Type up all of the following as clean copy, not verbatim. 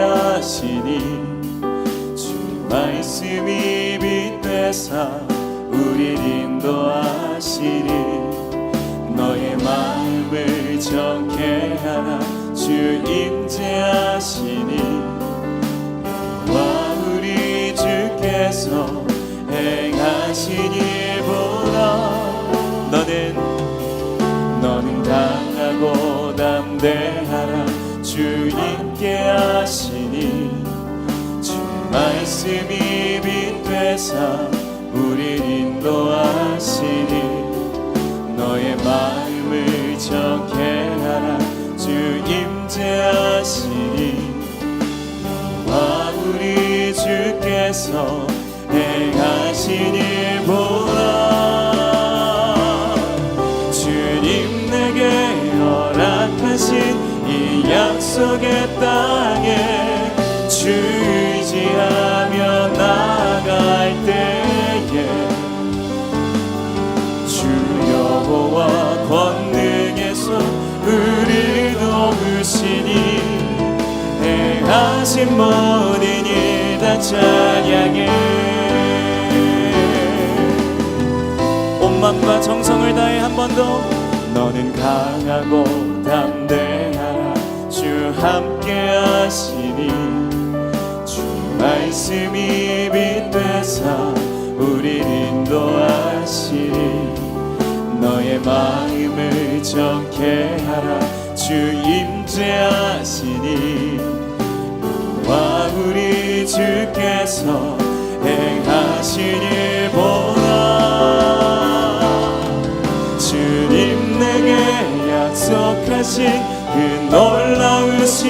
하시니 주 말씀이 빛되사 우릴 인도하시니 너의 마음을 정케 하라 주 임재하시니 여호와 우리 주께서 행하신 일 보라 너는 강하고 담대하라 주님께 하시니 주 말씀이 빛되사 우릴 인도하시니 너의 마음을 정케 하라 주 임재하시니 여호와 우리 주께서 행하신 일 보라 주님 내게 허락하신 이 약속의 땅에 주 의지하며 나아갈 때에 주 여호와 권능에서 우리를 도우시니 행하신 모든 일 다 찬양해 온 마음과 정성을 다해 한 번 더 너는 강하고 담대하라 주 함께 하시니 주 말씀이 빛되사 우릴 인도하시니 너의 마음을 정케 하라 주 임재하시니 여호와 우리 주께서 행하신 일 보라 주님 내게 약속하신 그 놀라우신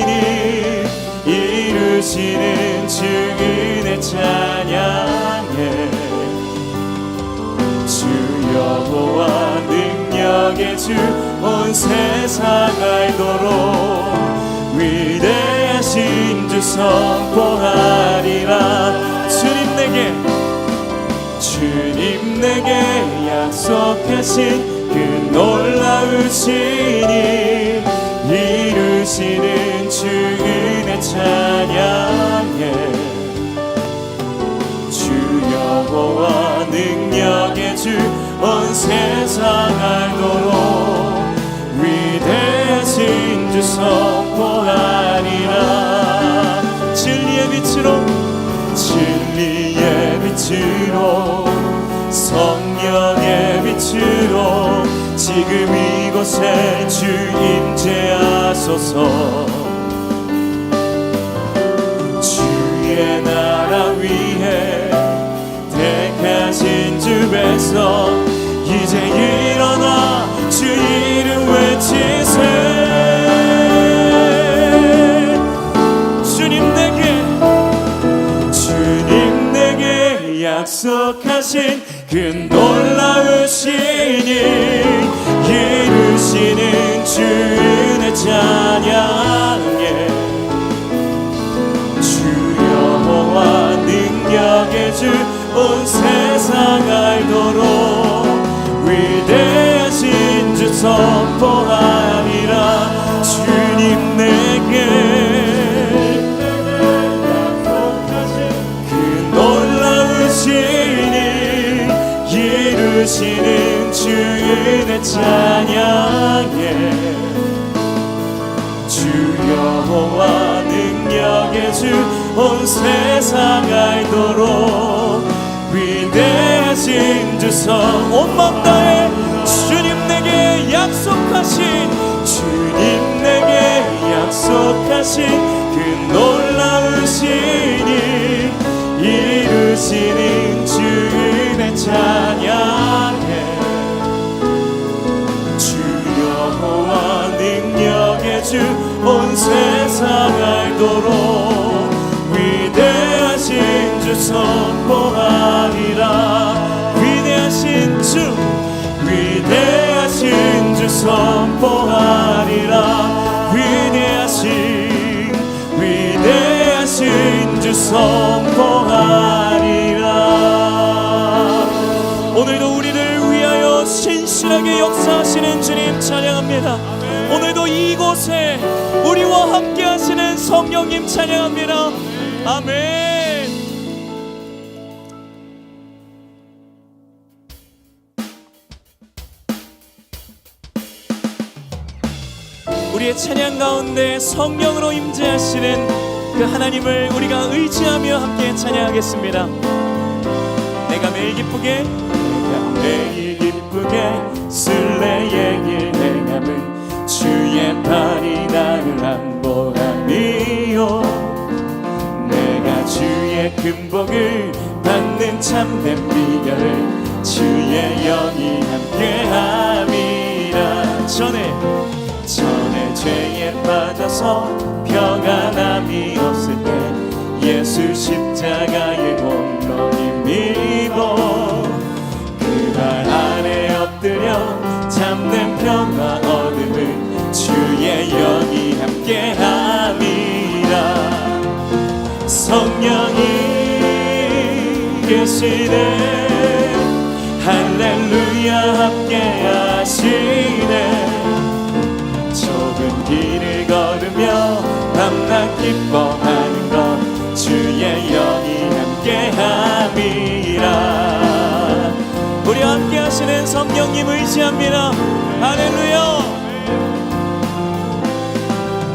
일 이루시는 주 은혜 찬양해 주 여호와 능력의 주 온 세상 알도록 위대하신 주 선포하리라 주님 내게 약속하신 그 놀라우신 일 이루시는 주 은혜 찬양해 주 여호와 능력의 주 온 세상 알도록 위대하신 주 선포하리라 진리의 빛으로 성령의 빛으로 지금 이곳에 주 임재하소서 주의 나라 위에 택하신 주 백성 이제 일어나 주 이름 외치세 주님 내게 약속하신 그 놀라우신 일 이루시는 주 은혜 찬양해 주 여호와 능력의 주 온 세상 알도록 위대하신 주 선포하리라 주님 내게 그 놀라우신 일 이루시는 주 은혜 찬양해 주 여호와 능력의 주 온 세상 알도록 위대하신 주 선 온 마음 다해 주님 내게 약속하신 그 놀라우신 일 이루시는 주 은혜 찬양해 주 여호와 능력의 주 온 세상 알도록 위대하신 주 선포하리라 위대하신 주 선포하리라 위대하신 주 선포하리라 오늘도 우리를 위하여 신실하게 역사하시는 주님 찬양합니다 오늘도 이곳에 우리와 함께 하시는 성령님 찬양합니다. 아멘. 우리의 찬양 가운데 성령으로 임재하시는 그 하나님을 우리가 의지하며 함께 찬양하겠습니다. 내가 매일 기쁘게 순례의 길 행함은 주의 팔이 나를 안보함이요 내가 주의 큰 복을 받는 참된 비결을 주의 영이 함께함이라. 전에 죄에 빠져서 평안함이 없을 때 예수 십자가의 홈로 힘입어 그 발 아래 엎드려 참된 평화 얻음을 주의 영이 함께함이라. 성령이 계시네 할렐루야 함께하시네 좁은 길을 걸으며 밤낮 기뻐하는 것 주의 영이 함께함이라. 우리 함께하시는 성령님 의지합니다. 할렐루야.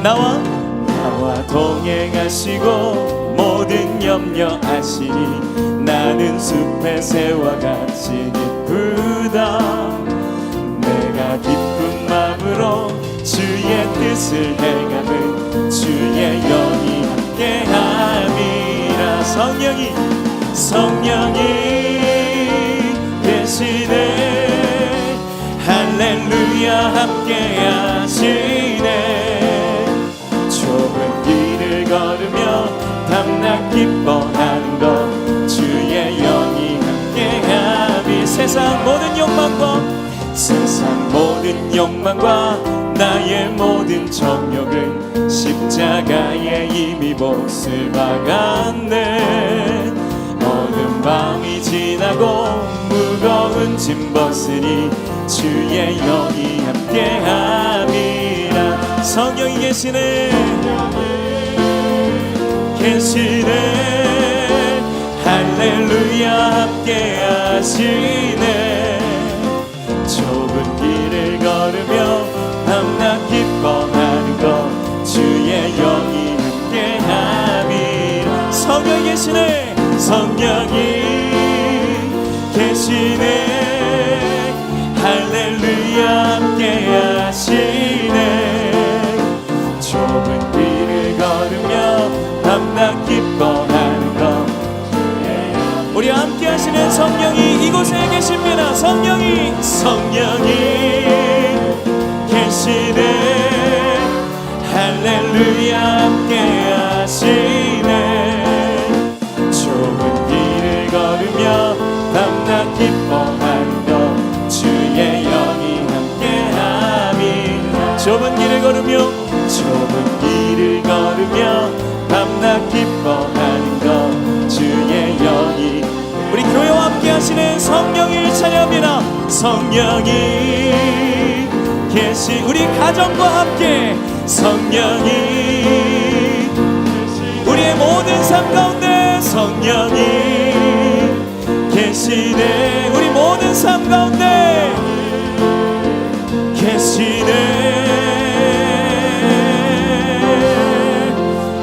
나와 동행하시고 모든 염려 아시니 나는 숲의 새와 같이 기쁘다. 내가 기쁜 마음으로 주의 뜻을 행함은 주의 영이 함께함이라. 성령이 계시네 할렐루야 함께하시네 좁은 길을 걸으며 밤낮 기뻐하는 것 주의 영이 함께함이. 세상 모든 욕망과 나의 모든 정욕은 십자가에 이미 몫을 박았네. 어두운 밤이 지나고 무거운 짐 벗으니 주의 영이 함께함이라. 성령이 계시네 할렐루야 함께하시네 좁은 길을 걸으며 밤낮 기뻐하는 것 주의 영이 함께함이라. 성령이 계시네 할렐루야 함께하시네 좁은 길을 걸으며 밤낮 기뻐하는 것. 우리 함께하시는 성령이 이곳에 계십니다. 성령이 계시네 할렐루야 함께하시네 좁은 길을 걸으며 밤낮 기뻐하는 것 주의 영이 함께함이. 좁은 길을 걸으며 밤낮 기뻐하는 것 주의 영이. 우리 교회와 함께 하시는 성령을 찬양합니다. 성령이 우리 가정과 함께 성령이 우리의 모든 삶 가운데 성령이 계시네. 우리 모든 삶 가운데 계시네.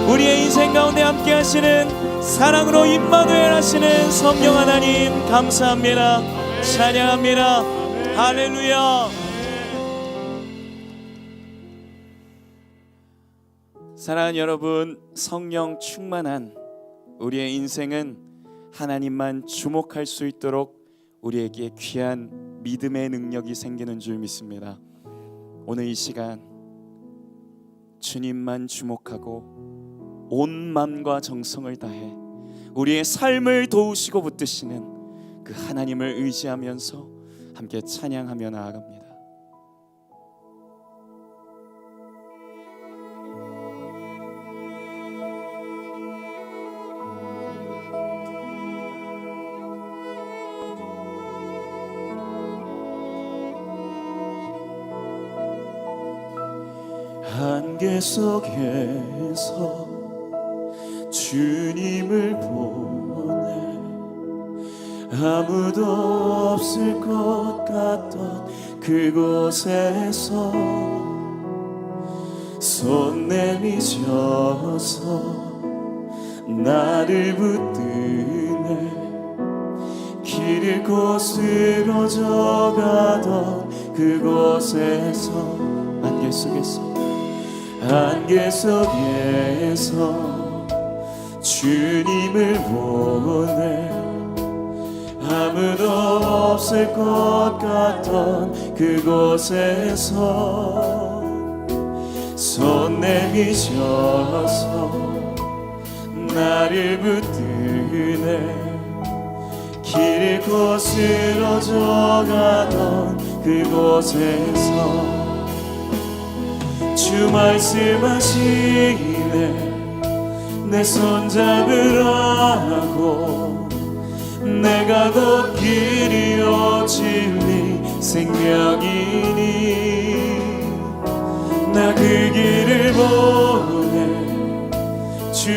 우리의 인생 가운데 함께 하시는 사랑으로 임마누엘 하시는 성령 하나님 감사합니다. 찬양합니다. 할렐루야. 사랑하는 여러분, 성령 충만한 우리의 인생은 하나님만 주목할 수 있도록 우리에게 귀한 믿음의 능력이 생기는 줄 믿습니다. 오늘 이 시간 주님만 주목하고 온 마음과 정성을 다해 우리의 삶을 도우시고 붙드시는 그 하나님을 의지하면서 함께 찬양하며 나아갑니다. 한 안개 속에서 주님을 보내 아무도 없을 것 같던 그곳에서 손 내미셔서 나를 붙드네 길 잃고 쓰러져 가던 그곳에서 안개 속에서 주님을 보내 아무도 없을 것 같던 그곳에서 손 내미셔서 나를 붙드네 길 잃고 쓰러져 가던 그곳에서 주 말씀하시네 내 손 잡으라고 내가 곧 길이요 진리 생명이니 나 그 길을 보내 주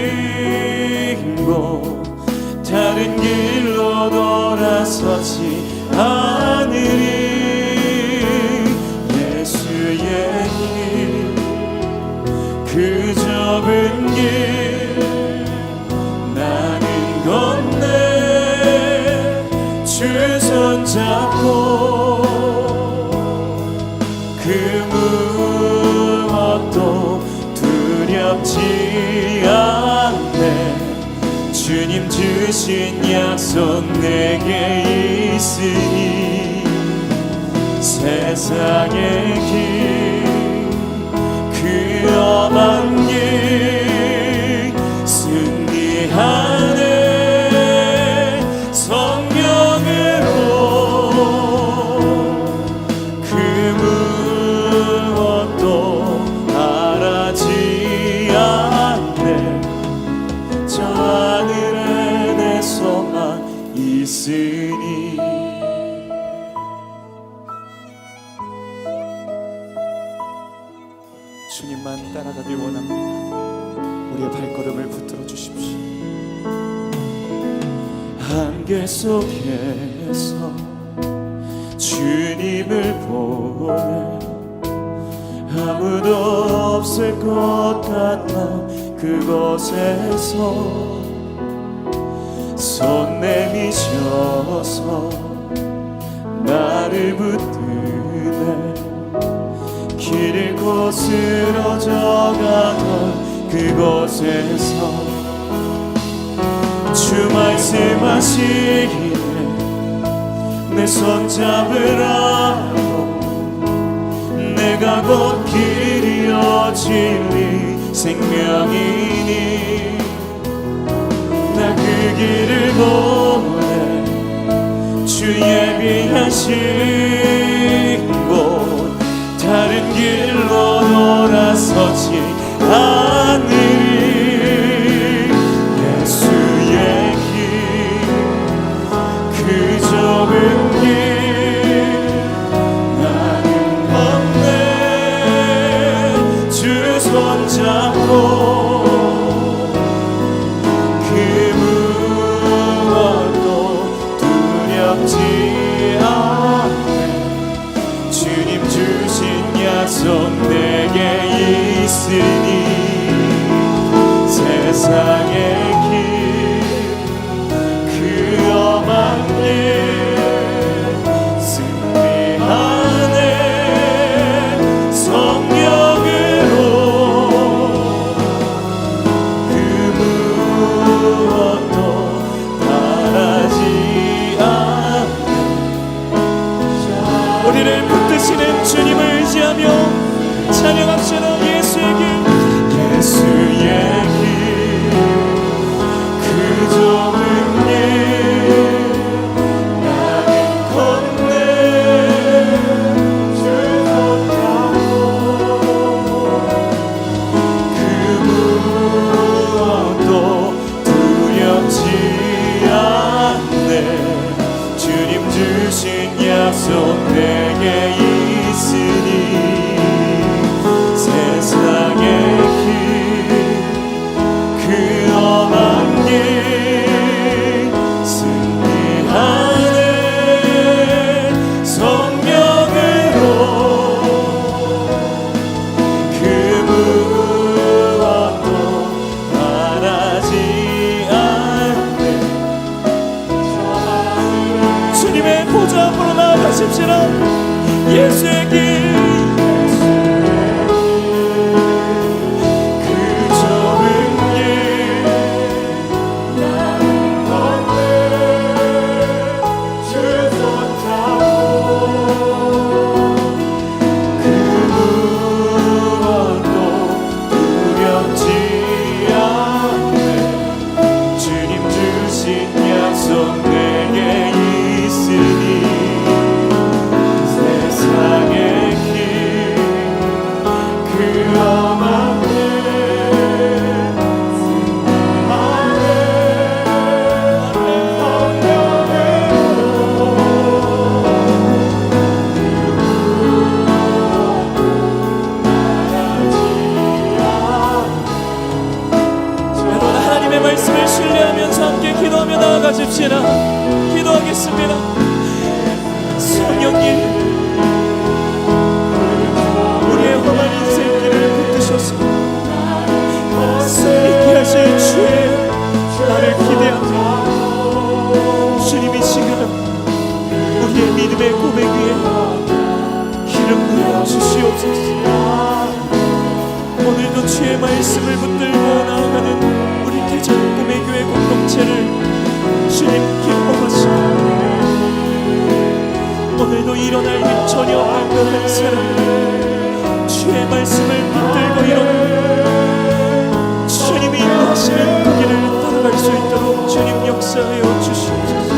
예비하신 곳 다른 길로 돌아서지 않으리 예수의 길 그 좁은 길 나는 건네 주 손 잡고 그 무엇도 두렵지 않네 주님 주신 약속 내게 있으니 세상의 길 그 험한 길 승리하네 성령으로 그 무엇도 바라지 않네 저 하늘에 내 소망 있으니 주님만 따라가길 원합니다. 우리의 발걸음을 붙들어 주십시오. 안개 속에서 주님을 보내 아무도 없을 것 같아 그곳에서 손 내미셔서 나를 붙드네 길 잃고 쓰러져 가던 그곳에서 주 말씀하시기에 내 손 잡으라고 내가 곧 길이요 진리 생명이니 나 그 길을 보내 주 예비하신 곳 다른 길로 돌아서지 않으리 예수의 길 그 좁은 길 나는 걷네 주 손 잡고 그 무엇도 두렵지 않네 주님 주신 약속 내게 있으니 세상의 길 그 험한 길 승리하네 성령으로 그 무엇도 바라지 않네 우리를 붙드시는 주님을 의지하며 찬양합시다. 예수의 길 주십시라. 기도하겠습니다. 성령님, 우리의 험한 인생길을 붙드셔서 승리케 하실 주의 나를 기대합니다. 주님이 지금 우리의 믿음의 고백 위에 기름 부어 주시옵소서. 오늘도 주의 말씀을 붙들고 나아가는 우리 대전 꿈의 교회 공동체를 주님 기뻐하시고, 오늘도 일어날 힘 전혀 없는 그 한 사람 주의 말씀을 붙들고 일어나 주님이 인도하시는 그 길을 따라갈 수 있도록 주님 역사하여 주시옵소서.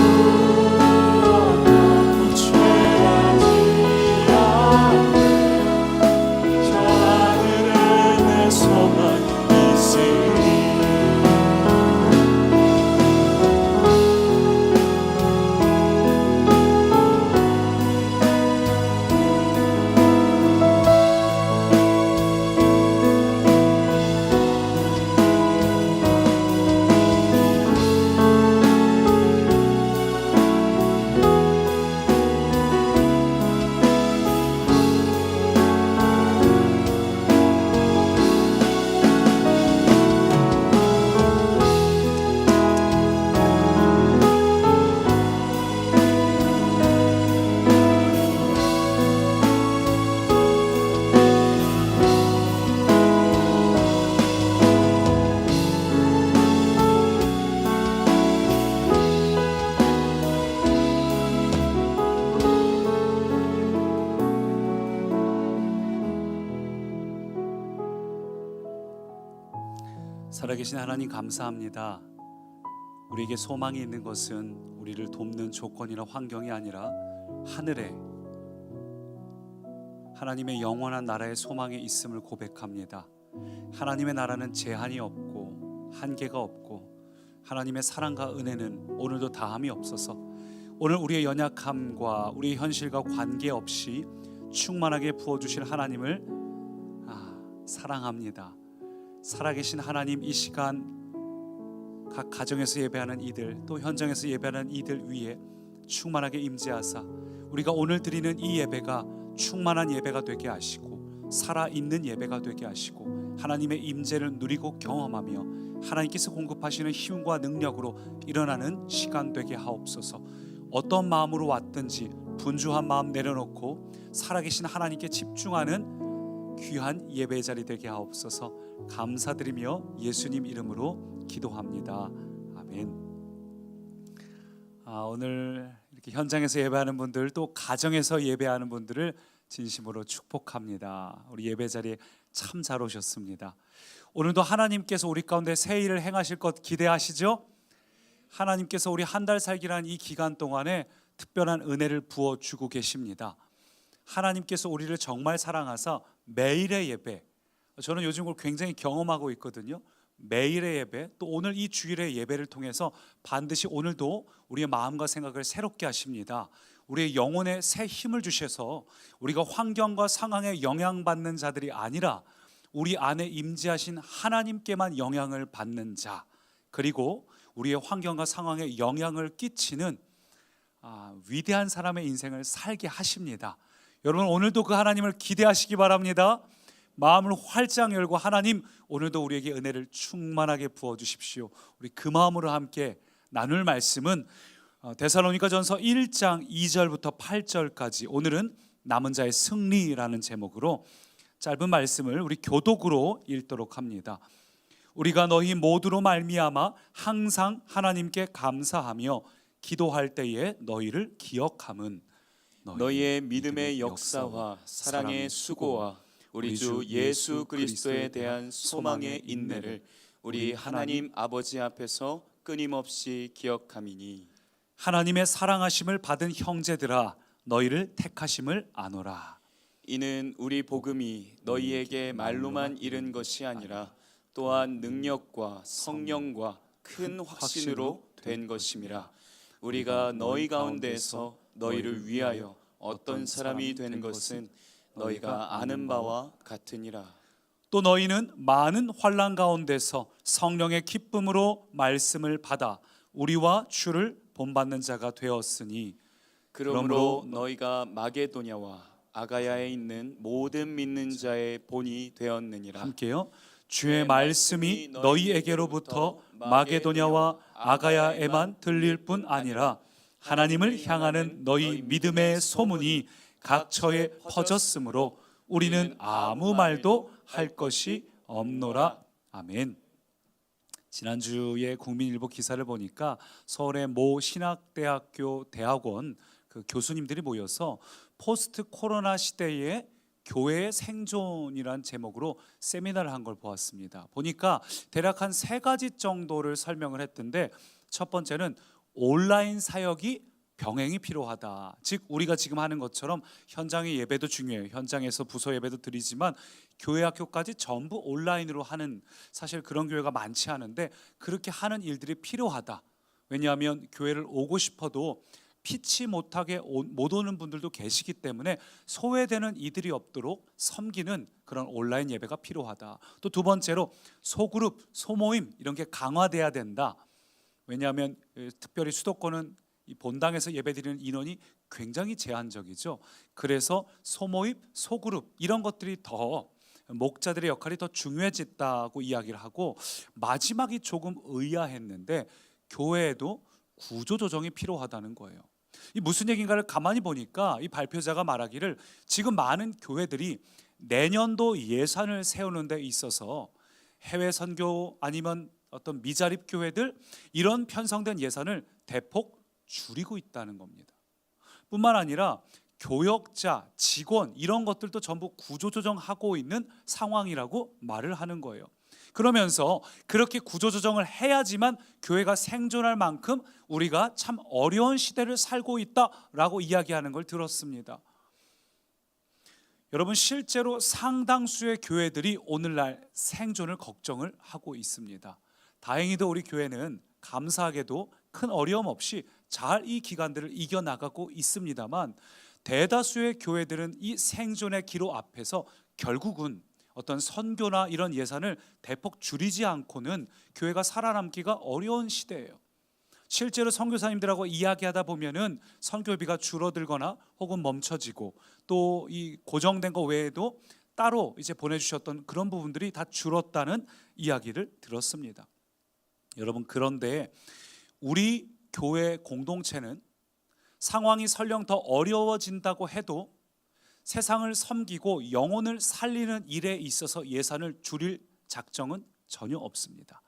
살아계신 하나님 감사합니다. 우리에게 소망이 있는 것은 우리를 돕는 조건이나 환경이 아니라 하늘에 하나님의 영원한 나라의 소망이 있음을 고백합니다. 하나님의 나라는 제한이 없고 한계가 없고 하나님의 사랑과 은혜는 오늘도 다함이 없어서 오늘 우리의 연약함과 우리의 현실과 관계없이 충만하게 부어주실 하나님을 사랑합니다. 살아계신 하나님, 이 시간 각 가정에서 예배하는 이들, 또 현장에서 예배하는 이들 위에 충만하게 임재하사 우리가 오늘 드리는 이 예배가 충만한 예배가 되게 하시고 살아있는 예배가 되게 하시고 하나님의 임재를 누리고 경험하며 하나님께서 공급하시는 힘과 능력으로 일어나는 시간 되게 하옵소서. 어떤 마음으로 왔든지 분주한 마음 내려놓고 살아계신 하나님께 집중하는 귀한 예배의 자리 되게 하옵소서. 감사드리며 예수님 이름으로 기도합니다. 아멘. 오늘 이렇게 현장에서 예배하는 분들, 또 가정에서 예배하는 분들을 진심으로 축복합니다. 우리 예배 자리에 참 잘 오셨습니다. 오늘도 하나님께서 우리 가운데 새 일을 행하실 것 기대하시죠? 하나님께서 우리 한 달 살기라는 이 기간 동안에 특별한 은혜를 부어주고 계십니다. 하나님께서 우리를 정말 사랑하사 매일의 예배, 저는 요즘 그걸 굉장히 경험하고 있거든요. 매일의 예배, 또 오늘 이 주일의 예배를 통해서 반드시 오늘도 우리의 마음과 생각을 새롭게 하십니다. 우리의 영혼에 새 힘을 주셔서 우리가 환경과 상황에 영향받는 자들이 아니라 우리 안에 임재하신 하나님께만 영향을 받는 자, 그리고 우리의 환경과 상황에 영향을 끼치는 위대한 사람의 인생을 살게 하십니다. 여러분, 오늘도 그 하나님을 기대하시기 바랍니다. 마음을 활짝 열고, 하나님 오늘도 우리에게 은혜를 충만하게 부어주십시오. 우리 그 마음으로 함께 나눌 말씀은 데살로니가전서 1장 2절부터 8절까지, 오늘은 남은 자의 승리라는 제목으로 짧은 말씀을 우리 교독으로 읽도록 합니다. 우리가 너희 모두로 말미암아 항상 하나님께 감사하며 기도할 때에 너희를 기억함은 너희의 믿음의 역사와 사랑의 수고와 우리 주 예수 그리스도에 대한 소망의 인내를 우리 하나님 아버지 앞에서 끊임없이 기억함이니, 하나님의 사랑하심을 받은 형제들아 너희를 택하심을 아노라. 이는 우리 복음이 너희에게 말로만 이른 것이 아니라 또한 능력과 성령과 큰 확신으로 된 것임이라. 우리가 너희 가운데에서 너희를 위하여 어떤 사람이 되는 것은 너희가 아는 바와 같으니라. 또 너희는 많은 환난 가운데서 성령의 기쁨으로 말씀을 받아 우리와 주를 본받는 자가 되었으니 그러므로 너희가 마게도냐와 아가야에 있는 모든 믿는 자의 본이 되었느니라. 함께요. 주의 말씀이 너희에게로부터 마게도냐와 아가야에만 들릴 뿐 아니라 하나님을 향하는 너희 믿음의 소문이 각처에 퍼졌으므로 우리는 아무 말도 할 것이 없노라. 아멘. 지난주에 국민일보 기사를 보니까 서울의 모 신학대학교 대학원 그 교수님들이 모여서 포스트 코로나 시대의 교회의 생존이란 제목으로 세미나를 한 걸 보았습니다. 보니까 대략 한 3가지 정도를 설명을 했던데, 첫 번째는 온라인 사역이 병행이 필요하다. 즉 우리가 지금 하는 것처럼 현장의 예배도 중요해요. 현장에서 부서 예배도 드리지만 교회 학교까지 전부 온라인으로 하는, 사실 그런 교회가 많지 않은데 그렇게 하는 일들이 필요하다. 왜냐하면 교회를 오고 싶어도 피치 못하게 못 오는 분들도 계시기 때문에 소외되는 이들이 없도록 섬기는 그런 온라인 예배가 필요하다. 또 두 번째로 소그룹, 소모임 이런 게 강화돼야 된다. 왜냐하면 특별히 수도권은 이 본당에서 예배드리는 인원이 굉장히 제한적이죠. 그래서 소모임, 소그룹 이런 것들이 더 목자들의 역할이 더 중요해졌다고 이야기를 하고, 마지막이 조금 의아했는데 교회에도 구조조정이 필요하다는 거예요. 이 무슨 얘기인가를 가만히 보니까 이 발표자가 말하기를 지금 많은 교회들이 내년도 예산을 세우는 데 있어서 해외 선교 아니면 어떤 미자립 교회들 이런 편성된 예산을 대폭 줄이고 있다는 겁니다. 뿐만 아니라 교역자, 직원 이런 것들도 전부 구조조정하고 있는 상황이라고 말을 하는 거예요. 그러면서 그렇게 구조조정을 해야지만 교회가 생존할 만큼 우리가 참 어려운 시대를 살고 있다라고 이야기하는 걸 들었습니다. 여러분, 실제로 상당수의 교회들이 오늘날 생존을 걱정을 하고 있습니다. 다행히도 우리 교회는 감사하게도 큰 어려움 없이 잘 이 기간들을 이겨나가고 있습니다만, 대다수의 교회들은 이 생존의 기로 앞에서 결국은 어떤 선교나 이런 예산을 대폭 줄이지 않고는 교회가 살아남기가 어려운 시대예요. 실제로 선교사님들하고 이야기하다 보면은 선교비가 줄어들거나 혹은 멈춰지고, 또 이 고정된 거 외에도 따로 이제 보내주셨던 그런 부분들이 다 줄었다는 이야기를 들었습니다. 여러분, 그런데 우리 교회 공동체는 상황이 설령 더 어려워진다고 해도 세상을 섬기고 영혼을 살리는 일에 있어서 예산을 줄일 작정은 전혀 없습니다.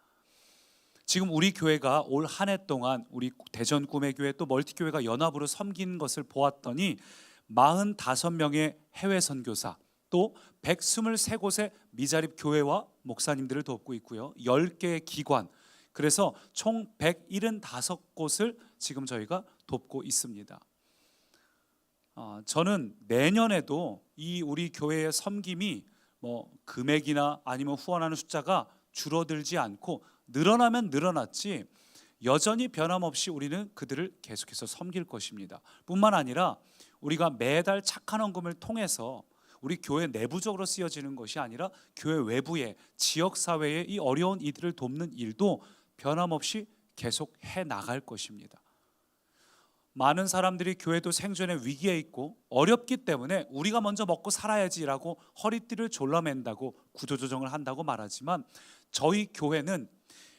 지금 우리 교회가 올 한 해 동안 우리 대전 꿈의교회 또 멀티교회가 연합으로 섬긴 것을 보았더니 45명의 해외 선교사, 또 123곳의 미자립 교회와 목사님들을 돕고 있고요. 10개의 기관, 그래서 총 175곳을 지금 저희가 돕고 있습니다. 저는 내년에도 이 우리 교회의 섬김이 뭐 금액이나 아니면 후원하는 숫자가 줄어들지 않고 늘어나면 늘어났지 여전히 변함없이 우리는 그들을 계속해서 섬길 것입니다. 뿐만 아니라 우리가 매달 착한 헌금을 통해서 우리 교회 내부적으로 쓰여지는 것이 아니라 교회 외부의 지역사회의 이 어려운 이들을 돕는 일도 변함없이 계속 해 나갈 것입니다. 많은 사람들이 교회도 생존의 위기에 있고 어렵기 때문에 우리가 먼저 먹고 살아야지라고 허리띠를 졸라맨다고 구조조정을 한다고 말하지만, 저희 교회는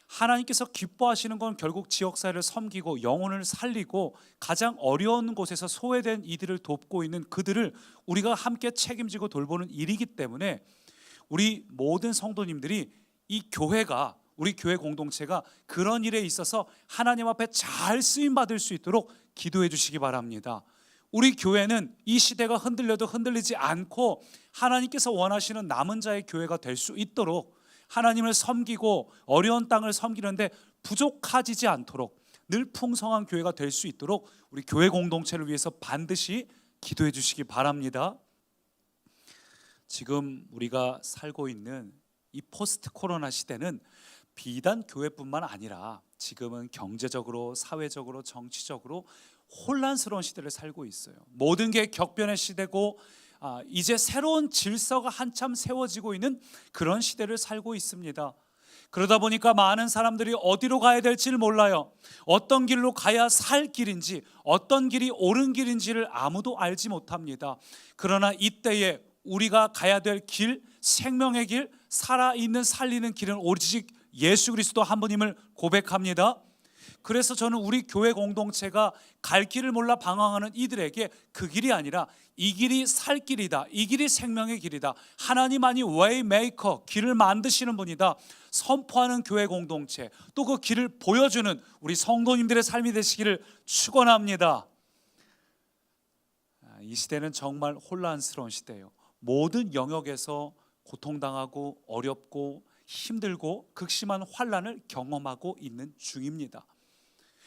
하나님께서 기뻐하시는 건 결국 지역사회를 섬기고 영혼을 살리고 가장 어려운 곳에서 소외된 이들을 돕고 있는 그들을 우리가 함께 책임지고 돌보는 일이기 때문에 우리 모든 성도님들이 이 교회가, 우리 교회 공동체가 그런 일에 있어서 하나님 앞에 잘 쓰임받을 수 있도록 기도해 주시기 바랍니다. 우리 교회는 이 시대가 흔들려도 흔들리지 않고 하나님께서 원하시는 남은 자의 교회가 될 수 있도록, 하나님을 섬기고 어려운 땅을 섬기는데 부족하지 않도록 늘 풍성한 교회가 될 수 있도록 우리 교회 공동체를 위해서 반드시 기도해 주시기 바랍니다. 지금 우리가 살고 있는 이 포스트 코로나 시대는 비단 교회뿐만 아니라 지금은 경제적으로, 사회적으로, 정치적으로 혼란스러운 시대를 살고 있어요. 모든 게 격변의 시대고 이제 새로운 질서가 한참 세워지고 있는 그런 시대를 살고 있습니다. 그러다 보니까 많은 사람들이 어디로 가야 될지를 몰라요. 어떤 길로 가야 살 길인지, 어떤 길이 옳은 길인지를 아무도 알지 못합니다. 그러나 이때에 우리가 가야 될 길, 생명의 길, 살아있는 살리는 길은 오직 예수 그리스도 한 분임을 고백합니다. 그래서 저는 우리 교회 공동체가 갈 길을 몰라 방황하는 이들에게 그 길이 아니라 이 길이 살 길이다, 이 길이 생명의 길이다, 하나님만이 웨이메이커, 길을 만드시는 분이다 선포하는 교회 공동체, 또 그 길을 보여주는 우리 성도님들의 삶이 되시기를 축원합니다. 이 시대는 정말 혼란스러운 시대예요. 모든 영역에서 고통당하고 어렵고 힘들고 극심한 환난을 경험하고 있는 중입니다.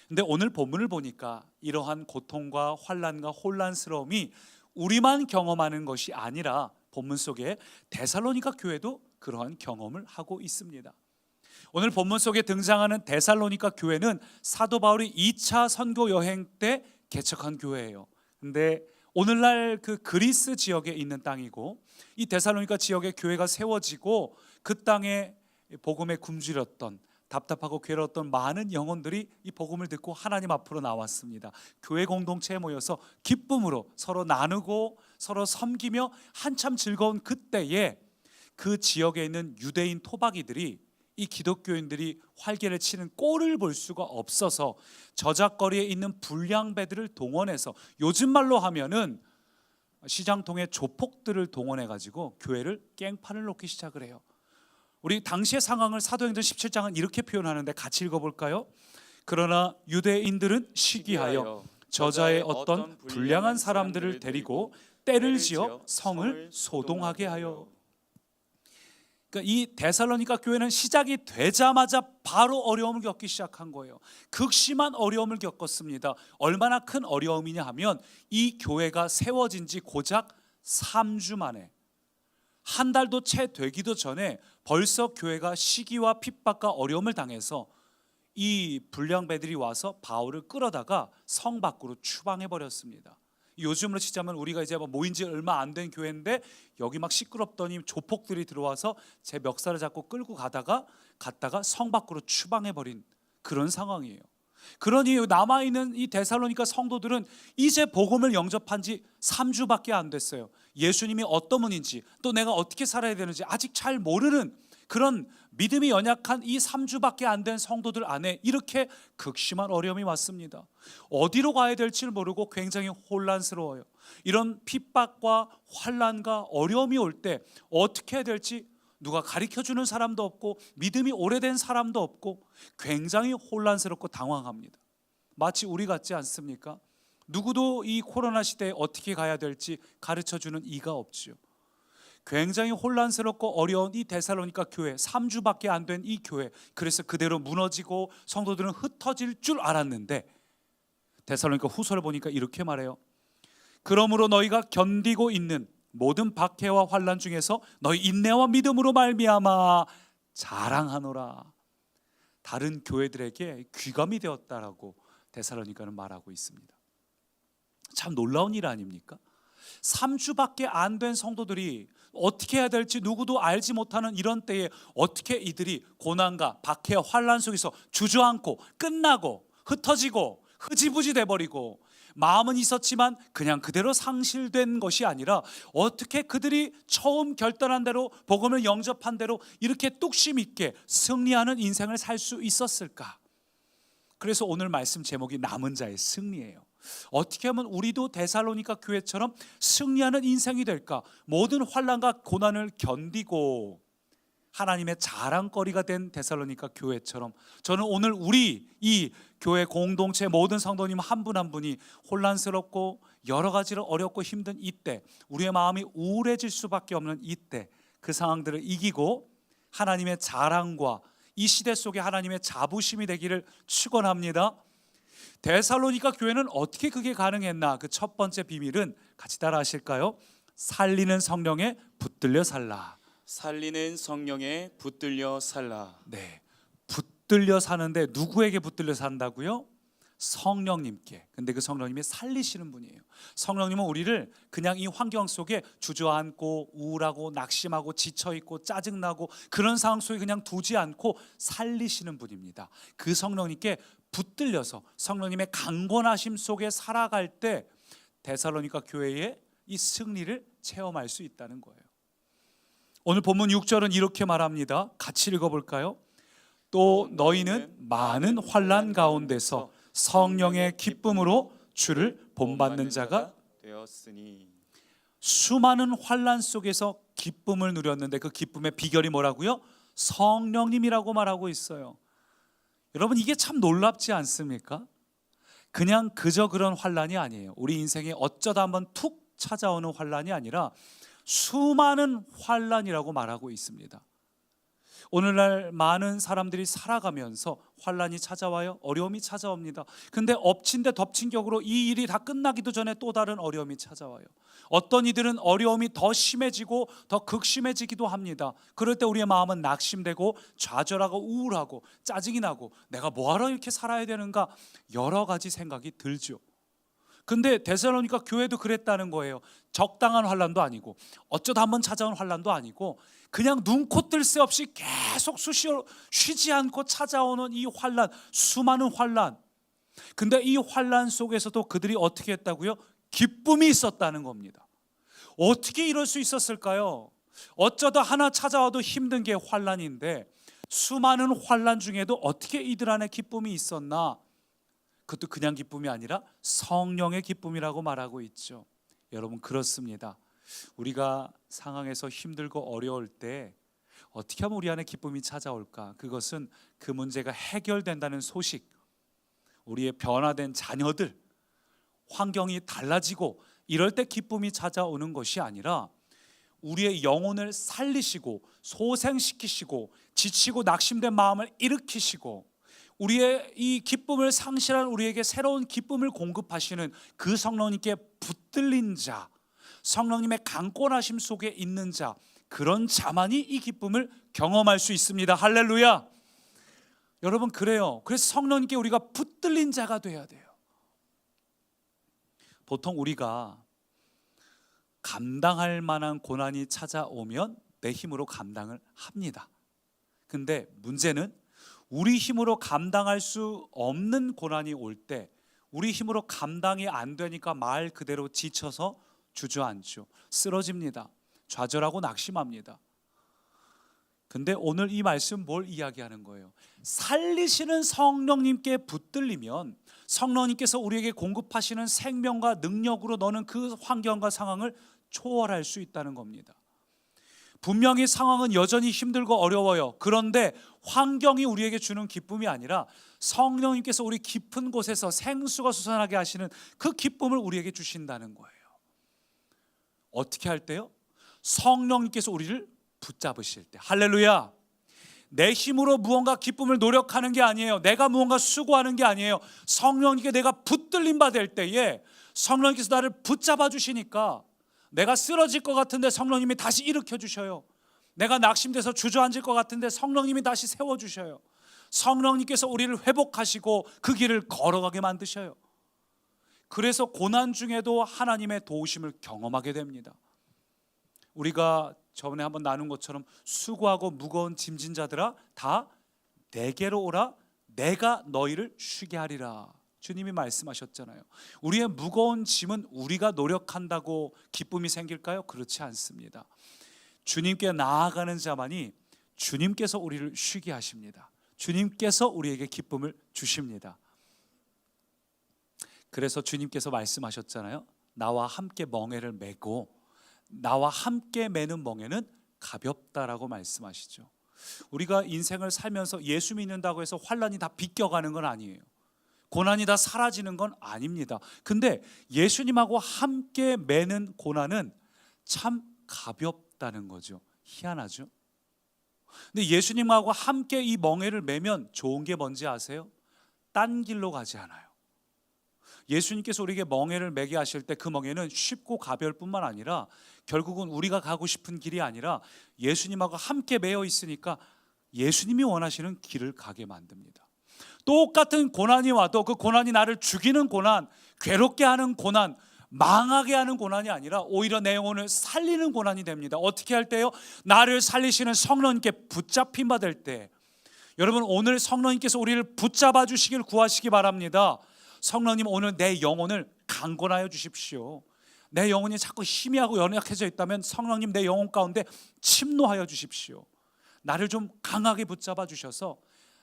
근데 오늘 본문을 보니까 이러한 고통과 환난과 혼란스러움이 우리만 경험하는 것이 아니라 본문 속에 데살로니가 교회도 그러한 경험을 하고 있습니다. 오늘 본문 속에 등장하는 데살로니가 교회는 사도 바울이 2차 선교 여행 때 개척한 교회예요. 근데 오늘날 그 그리스 지역에 있는 땅이고, 이 데살로니가 지역에 교회가 세워지고 그 땅에 복음에 굶주렸던, 답답하고 괴로웠던 많은 영혼들이 이 복음을 듣고 하나님 앞으로 나왔습니다. 교회 공동체에 모여서 기쁨으로 서로 나누고 서로 섬기며 한참 즐거운 그때에 그 지역에 있는 유대인 토박이들이 이 기독교인들이 활개를 치는 꼴을 볼 수가 없어서 저작거리에 있는 불량배들을 동원해서, 요즘 말로 하면은 시장통에 조폭들을 동원해 가지고 교회를 깽판을 놓기 시작을 해요. 우리 당시의 상황을 사도행전 17장은 이렇게 표현하는데 같이 읽어볼까요? 그러나 유대인들은 시기하여 저자의 어떤 불량한 사람들을 데리고 때를 지어 성을 소동하게 하여. 그러니까 이 데살로니가 교회는 시작이 되자마자 바로 어려움을 겪기 시작한 거예요. 극심한 어려움을 겪었습니다. 얼마나 큰 어려움이냐 하면 이 교회가 세워진 지 고작 3주 만에, 한 달도 채 되기도 전에 벌써 교회가 시기와 핍박과 어려움을 당해서 이 불량배들이 와서 바울을 끌어다가 성 밖으로 추방해 버렸습니다. 요즘으로 치자면 우리가 이제 모인 지 얼마 안 된 교회인데 여기 막 시끄럽더니 조폭들이 들어와서 제 멱살을 잡고 끌고 갔다가 성 밖으로 추방해 버린 그런 상황이에요. 그러니 남아있는 이 데살로니가 성도들은 이제 복음을 영접한 지 3주밖에 안 됐어요. 예수님이 어떤 분인지, 또 내가 어떻게 살아야 되는지 아직 잘 모르는 그런 믿음이 연약한 이 3주밖에 안 된 성도들 안에 이렇게 극심한 어려움이 왔습니다. 어디로 가야 될지를 모르고 굉장히 혼란스러워요. 이런 핍박과 환난과 어려움이 올 때 어떻게 해야 될지 누가 가르쳐주는 사람도 없고 믿음이 오래된 사람도 없고 굉장히 혼란스럽고 당황합니다. 마치 우리 같지 않습니까? 누구도 이 코로나 시대에 어떻게 가야 될지 가르쳐주는 이가 없죠. 굉장히 혼란스럽고 어려운 이 데살로니가 교회, 3주밖에 안 된 이 교회, 그래서 그대로 무너지고 성도들은 흩어질 줄 알았는데 데살로니가 후서를 보니까 이렇게 말해요. 그러므로 너희가 견디고 있는 모든 박해와 환난 중에서 너희 인내와 믿음으로 말미암아 자랑하노라. 다른 교회들에게 귀감이 되었다라고 데살로니가는 말하고 있습니다. 참 놀라운 일 아닙니까? 3주밖에 안 된 성도들이 어떻게 해야 될지 누구도 알지 못하는 이런 때에 어떻게 이들이 고난과 박해와 환난 속에서 주저앉고 끝나고 흩어지고 흐지부지 돼버리고, 마음은 있었지만 그냥 그대로 상실된 것이 아니라 어떻게 그들이 처음 결단한 대로 복음을 영접한 대로 이렇게 뚝심 있게 승리하는 인생을 살 수 있었을까? 그래서 오늘 말씀 제목이 남은 자의 승리예요. 어떻게 하면 우리도 데살로니가 교회처럼 승리하는 인생이 될까? 모든 환난과 고난을 견디고 하나님의 자랑거리가 된 데살로니가 교회처럼 저는 오늘 우리 이 교회 공동체 모든 성도님 한 분 한 분이 혼란스럽고 여러 가지로 어렵고 힘든 이때, 우리의 마음이 우울해질 수밖에 없는 이때, 그 상황들을 이기고 하나님의 자랑과 이 시대 속에 하나님의 자부심이 되기를 축원합니다. 데살로니가 교회는 어떻게 그게 가능했나? 그 첫 번째 비밀은 같이 따라 하실까요? 살리는 성령에 붙들려 살라. 살리는 성령에 붙들려 살라. 네, 붙들려 사는데 누구에게 붙들려 산다고요? 성령님께. 근데 그 성령님이 살리시는 분이에요. 성령님은 우리를 그냥 이 환경 속에 주저앉고 우울하고 낙심하고 지쳐있고 짜증나고 그런 상황 속에 그냥 두지 않고 살리시는 분입니다. 그 성령님께 붙들려서 성령님의 강권하심 속에 살아갈 때 데살로니가 교회의 이 승리를 체험할 수 있다는 거예요. 오늘 본문 6절은 이렇게 말합니다. 같이 읽어볼까요? 또 너희는 많은 환난 가운데서 성령의 기쁨으로 주를 본받는 자가 되었으니. 수많은 환난 속에서 기쁨을 누렸는데 그 기쁨의 비결이 뭐라고요? 성령님이라고 말하고 있어요. 여러분, 이게 참 놀랍지 않습니까? 그냥 그저 그런 환난이 아니에요. 우리 인생에 어쩌다 한번 툭 찾아오는 환난이 아니라 수많은 환난이라고 말하고 있습니다. 오늘날 많은 사람들이 살아가면서 환난이 찾아와요. 어려움이 찾아옵니다. 근데 엎친 데 덮친 격으로 이 일이 다 끝나기도 전에 또 다른 어려움이 찾아와요. 어떤 이들은 어려움이 더 심해지고 더 극심해지기도 합니다. 그럴 때 우리의 마음은 낙심되고 좌절하고 우울하고 짜증이 나고 내가 뭐하러 이렇게 살아야 되는가 여러 가지 생각이 들죠. 근데 데살로니가 교회도 그랬다는 거예요. 적당한 환난도 아니고 어쩌다 한번 찾아온 환난도 아니고 그냥 눈코 뜰 새 없이 계속 수시로 쉬지 않고 찾아오는 이 환난, 수많은 환난. 근데 이 환난 속에서도 그들이 어떻게 했다고요? 기쁨이 있었다는 겁니다. 어떻게 이럴 수 있었을까요? 어쩌다 하나 찾아와도 힘든 게 환난인데 수많은 환난 중에도 어떻게 이들 안에 기쁨이 있었나? 그것도 그냥 기쁨이 아니라 성령의 기쁨이라고 말하고 있죠. 여러분, 그렇습니다. 우리가 상황에서 힘들고 어려울 때 어떻게 하면 우리 안에 기쁨이 찾아올까? 그것은 그 문제가 해결된다는 소식, 우리의 변화된 자녀들, 환경이 달라지고 이럴 때 기쁨이 찾아오는 것이 아니라 우리의 영혼을 살리시고 소생시키시고 지치고 낙심된 마음을 일으키시고 우리의 이 기쁨을 상실한 우리에게 새로운 기쁨을 공급하시는 그 성령님께 붙들린 자, 성령님의 강권하심 속에 있는 자, 그런 자만이 이 기쁨을 경험할 수 있습니다. 할렐루야. 여러분, 그래요. 그래서 성령님께 우리가 붙들린 자가 돼야 돼요. 보통 우리가 감당할 만한 고난이 찾아오면 내 힘으로 감당을 합니다. 근데 문제는 우리 힘으로 감당할 수 없는 고난이 올 때 우리 힘으로 감당이 안 되니까 말 그대로 지쳐서 주저앉죠. 쓰러집니다. 좌절하고 낙심합니다. 근데 오늘 이 말씀 뭘 이야기하는 거예요? 살리시는 성령님께 붙들리면 성령님께서 우리에게 공급하시는 생명과 능력으로 너는 그 환경과 상황을 초월할 수 있다는 겁니다. 분명히 상황은 여전히 힘들고 어려워요. 그런데 환경이 우리에게 주는 기쁨이 아니라 성령님께서 우리 깊은 곳에서 생수가 솟아나게 하시는 그 기쁨을 우리에게 주신다는 거예요. 어떻게 할 때요? 성령님께서 우리를 붙잡으실 때. 할렐루야. 내 힘으로 무언가 기쁨을 노력하는 게 아니에요. 내가 무언가 수고하는 게 아니에요. 성령님께 내가 붙들림 받을 때에 성령님께서 나를 붙잡아 주시니까 내가 쓰러질 것 같은데 성령님이 다시 일으켜 주셔요. 내가 낙심돼서 주저앉을 것 같은데 성령님이 다시 세워주셔요. 성령님께서 우리를 회복하시고 그 길을 걸어가게 만드셔요. 그래서 고난 중에도 하나님의 도우심을 경험하게 됩니다. 우리가 저번에 한번 나눈 것처럼 수고하고 무거운 짐진 자들아 다 내게로 오라 내가 너희를 쉬게 하리라. 주님이 말씀하셨잖아요. 우리의 무거운 짐은 우리가 노력한다고 기쁨이 생길까요? 그렇지 않습니다. 주님께 나아가는 자만이 주님께서 우리를 쉬게 하십니다. 주님께서 우리에게 기쁨을 주십니다. 그래서 주님께서 말씀하셨잖아요. 나와 함께 멍에를 메고 나와 함께 메는 멍에는 가볍다라고 말씀하시죠. 우리가 인생을 살면서 예수 믿는다고 해서 환난이 다 비껴가는 건 아니에요. 고난이 다 사라지는 건 아닙니다. 근데 예수님하고 함께 매는 고난은 참 가볍다는 거죠. 희한하죠. 근데 예수님하고 함께 이 멍에를 매면 좋은 게 뭔지 아세요? 딴 길로 가지 않아요. 예수님께서 우리에게 멍에를 매게 하실 때 그 멍에는 쉽고 가벼울 뿐만 아니라 결국은 우리가 가고 싶은 길이 아니라 예수님하고 함께 매여 있으니까 예수님이 원하시는 길을 가게 만듭니다. 똑같은 고난이 와도 그 고난이 나를 죽이는 고난, 괴롭게 하는 고난, 망하게 하는 고난이 아니라 오히려 내 영혼을 살리는 고난이 됩니다. 어떻게 할 때요? 나를 살리시는 성령님께 붙잡힌 바 될 때. 여러분, 오늘 성령님께서 우리를 붙잡아 주시길 구하시기 바랍니다. 성령님, 오늘 내 영혼을 강건하여 주십시오. 내 영혼이 자꾸 희미하고 연약해져 있다면 성령님, 내 영혼 가운데 침노하여 주십시오. 나를 좀 강하게 붙잡아 주셔서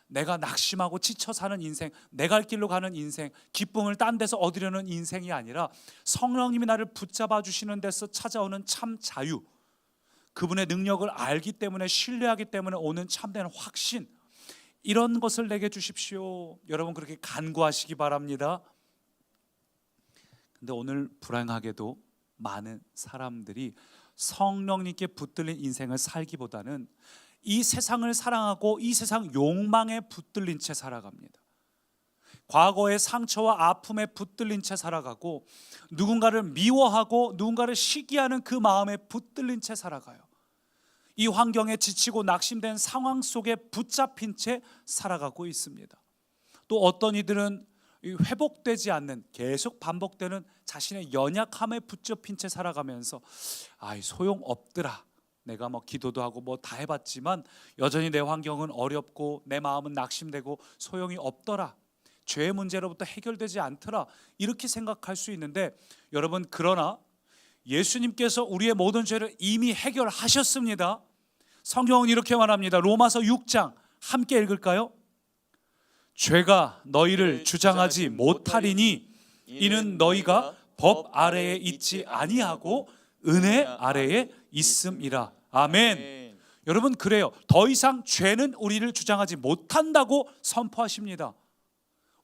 내가 낙심하고 지쳐 사는 인생, 내 갈 길로 가는 인생, 기쁨을 딴 데서 얻으려는 인생이 아니라 성령님이 나를 붙잡아 주시는 데서 찾아오는 참 자유, 그분의 능력을 알기 때문에, 신뢰하기 때문에 오는 참된 확신, 이런 것을 내게 주십시오. 여러분, 그렇게 간구하시기 바랍니다. 근데 오늘 불행하게도 많은 사람들이 성령님께 붙들린 인생을 살기보다는 이 세상을 사랑하고 이 세상 욕망에 붙들린 채 살아갑니다. 과거의 상처와 아픔에 붙들린 채 살아가고, 누군가를 미워하고 누군가를 시기하는 그 마음에 붙들린 채 살아가요. 이 환경에 지치고 낙심된 상황 속에 붙잡힌 채 살아가고 있습니다. 또 어떤 이들은 회복되지 않는, 계속 반복되는 자신의 연약함에 붙잡힌 채 살아가면서 소용없더라, 내가 기도도 하고 다 해봤지만 여전히 내 환경은 어렵고 내 마음은 낙심되고 소용이 없더라, 죄의 문제로부터 해결되지 않더라, 이렇게 생각할 수 있는데, 여러분, 그러나 예수님께서 우리의 모든 죄를 이미 해결하셨습니다. 성경은 이렇게 말합니다. 로마서 6장 함께 읽을까요? 죄가 너희를 주장하지 못하리니 이는 너희가 법 아래에 있지 아니하고 은혜 아래에 있음이라. 아멘. 여러분, 그래요. 더 이상 죄는 우리를 주장하지 못한다고 선포하십니다.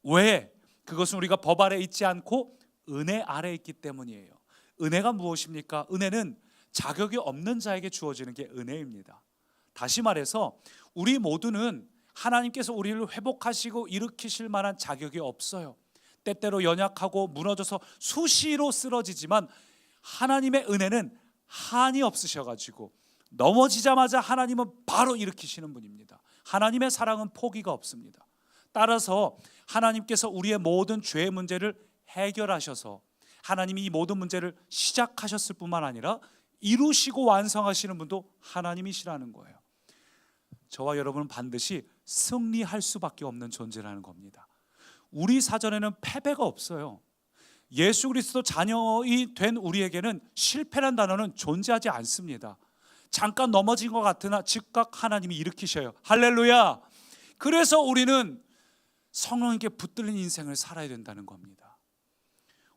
왜? 그것은 우리가 법 아래에 있지 않고 은혜 아래에 있기 때문이에요. 은혜가 무엇입니까? 은혜는 자격이 없는 자에게 주어지는 게 은혜입니다. 다시 말해서 우리 모두는 하나님께서 우리를 회복하시고 일으키실 만한 자격이 없어요. 때때로 연약하고 무너져서 수시로 쓰러지지만 하나님의 은혜는 한이 없으셔가지고 넘어지자마자 하나님은 바로 일으키시는 분입니다. 하나님의 사랑은 포기가 없습니다. 따라서 하나님께서 우리의 모든 죄의 문제를 해결하셔서 하나님이 이 모든 문제를 시작하셨을 뿐만 아니라 이루시고 완성하시는 분도 하나님이시라는 거예요. 저와 여러분은 반드시 승리할 수밖에 없는 존재라는 겁니다. 우리 사전에는 패배가 없어요. 예수 그리스도 자녀이 된 우리에게는 실패란 단어는 존재하지 않습니다. 잠깐 넘어진 것 같으나 즉각 하나님이 일으키셔요. 할렐루야. 그래서 우리는 성령님께 붙들린 인생을 살아야 된다는 겁니다.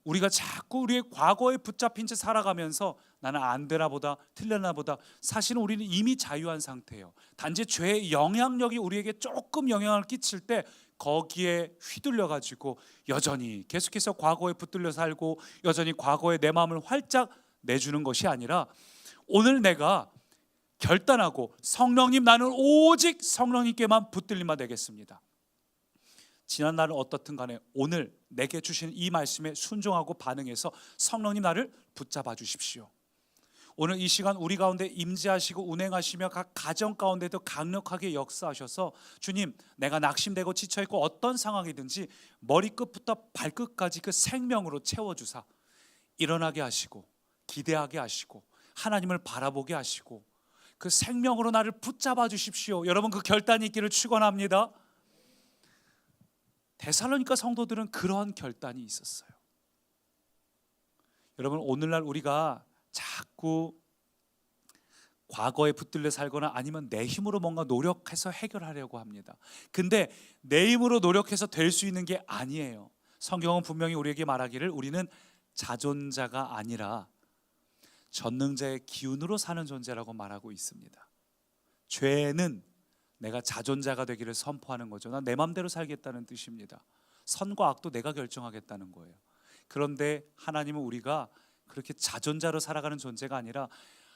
우리가 자꾸 우리의 과거에 붙잡힌 채 살아가면서 나는 안 되나 보다, 틀렸나 보다, 사실은 우리는 이미 자유한 상태예요. 단지 죄의 영향력이 우리에게 조금 영향을 끼칠 때 거기에 휘둘려 가지고 여전히 계속해서 과거에 붙들려 살고 여전히 과거에 내 마음을 활짝 내주는 것이 아니라, 오늘 내가 결단하고 성령님, 나는 오직 성령님께만 붙들림만 되겠습니다. 지난 날은 어떻든 간에 오늘 내게 주신 이 말씀에 순종하고 반응해서 성령님, 나를 붙잡아 주십시오. 오늘 이 시간 우리 가운데 임재하시고 운행하시며 각 가정 가운데도 강력하게 역사하셔서, 주님, 내가 낙심되고 지쳐있고 어떤 상황이든지 머리끝부터 발끝까지 그 생명으로 채워주사 일어나게 하시고 기대하게 하시고 하나님을 바라보게 하시고 그 생명으로 나를 붙잡아 주십시오. 여러분, 그 결단이 있기를 축원합니다. 데살로니가 성도들은 그러한 결단이 있었어요. 여러분, 오늘날 우리가 자꾸 과거에 붙들려 살거나 아니면 내 힘으로 뭔가 노력해서 해결하려고 합니다. 근데 내 힘으로 노력해서 될 수 있는 게 아니에요. 성경은 분명히 우리에게 말하기를 우리는 자존자가 아니라 전능자의 기운으로 사는 존재라고 말하고 있습니다. 죄는 내가 자존자가 되기를 선포하는 거죠. 난 내 맘대로 살겠다는 뜻입니다. 선과 악도 내가 결정하겠다는 거예요. 그런데 하나님은 우리가 그렇게 자존자로 살아가는 존재가 아니라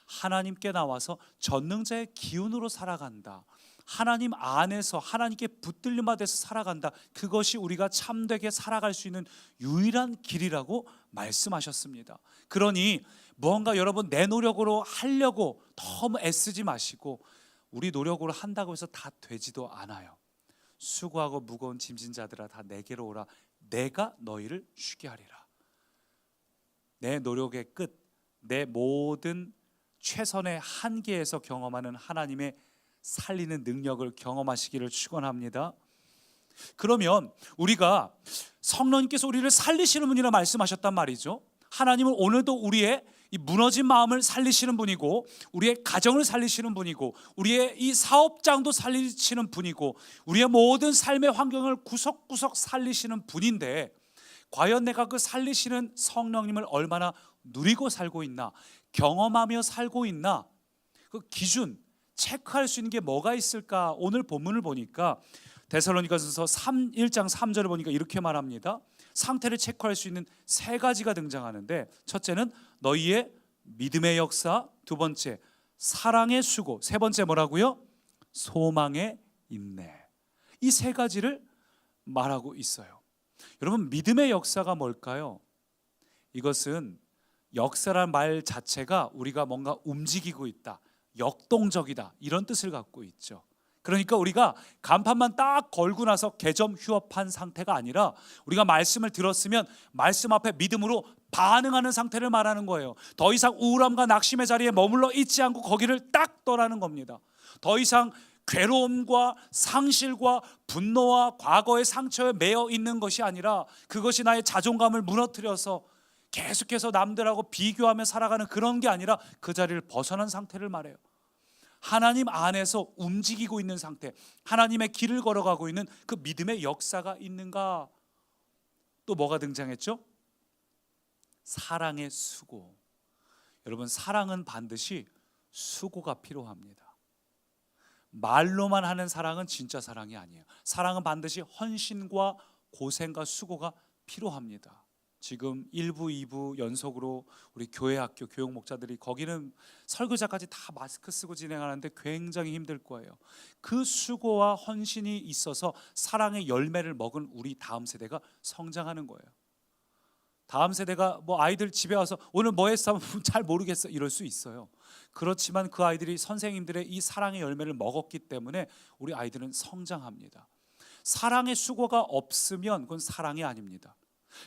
하나님께 나와서 전능자의 기운으로 살아간다. 하나님 안에서 하나님께 붙들림 받아서 살아간다. 그것이 우리가 참되게 살아갈 수 있는 유일한 길이라고 말씀하셨습니다. 그러니 무언가 여러분 내 노력으로 하려고 너무 애쓰지 마시고, 우리 노력으로 한다고 해서 다 되지도 않아요. 수고하고 무거운 짐진 자들아 다 내게로 오라. 내가 너희를 쉬게 하리라. 내 노력의 끝, 내 모든 최선의 한계에서 경험하는 하나님의 살리는 능력을 경험하시기를 축원합니다. 그러면 우리가 성령님께서 우리를 살리시는 분이라 말씀하셨단 말이죠. 하나님은 오늘도 우리의 이 무너진 마음을 살리시는 분이고, 우리의 가정을 살리시는 분이고, 우리의 이 사업장도 살리시는 분이고, 우리의 모든 삶의 환경을 구석구석 살리시는 분인데, 과연 내가 그 살리시는 성령님을 얼마나 누리고 살고 있나, 경험하며 살고 있나, 그 기준 체크할 수 있는 게 뭐가 있을까? 오늘 본문을 보니까 데살로니가서 1장 3절을 보니까 이렇게 말합니다. 상태를 체크할 수 있는 세 가지가 등장하는데, 첫째는 너희의 믿음의 역사, 두 번째 사랑의 수고, 세 번째 뭐라고요? 소망의 인내. 이 세 가지를 말하고 있어요. 여러분, 믿음의 역사가 뭘까요? 이것은 역사란 말 자체가 우리가 뭔가 움직이고 있다, 역동적이다, 이런 뜻을 갖고 있죠. 그러니까 우리가 간판만 딱 걸고 나서 개점 휴업한 상태가 아니라, 우리가 말씀을 들었으면 말씀 앞에 믿음으로 반응하는 상태를 말하는 거예요. 더 이상 우울함과 낙심의 자리에 머물러 있지 않고 거기를 딱 떠나는 겁니다. 더 이상 괴로움과 상실과 분노와 과거의 상처에 매여 있는 것이 아니라, 그것이 나의 자존감을 무너뜨려서 계속해서 남들하고 비교하며 살아가는 그런 게 아니라 그 자리를 벗어난 상태를 말해요. 하나님 안에서 움직이고 있는 상태, 하나님의 길을 걸어가고 있는 그 믿음의 역사가 있는가? 또 뭐가 등장했죠? 사랑의 수고. 여러분, 사랑은 반드시 수고가 필요합니다. 말로만 하는 사랑은 진짜 사랑이 아니에요. 사랑은 반드시 헌신과 고생과 수고가 필요합니다. 지금 1부, 2부 연속으로 우리 교회 학교 교육 목자들이, 거기는 설교자까지 다 마스크 쓰고 진행하는데 굉장히 힘들 거예요. 그 수고와 헌신이 있어서 사랑의 열매를 먹은 우리 다음 세대가 성장하는 거예요. 다음 세대가 뭐 아이들 집에 와서 오늘 뭐 했어? 잘 모르겠어, 이럴 수 있어요. 그렇지만 그 아이들이 선생님들의 이 사랑의 열매를 먹었기 때문에 우리 아이들은 성장합니다. 사랑의 수고가 없으면 그건 사랑이 아닙니다.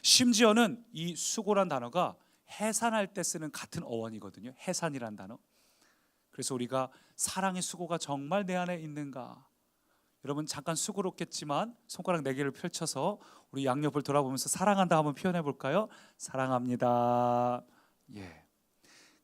심지어는 이 수고란 단어가 해산할 때 쓰는 같은 어원이거든요. 해산이란 단어. 그래서 우리가 사랑의 수고가 정말 내 안에 있는가? 여러분, 잠깐 수고롭겠지만 손가락 4개를 펼쳐서 우리 양옆을 돌아보면서 사랑한다 한번 표현해 볼까요? 사랑합니다. 예.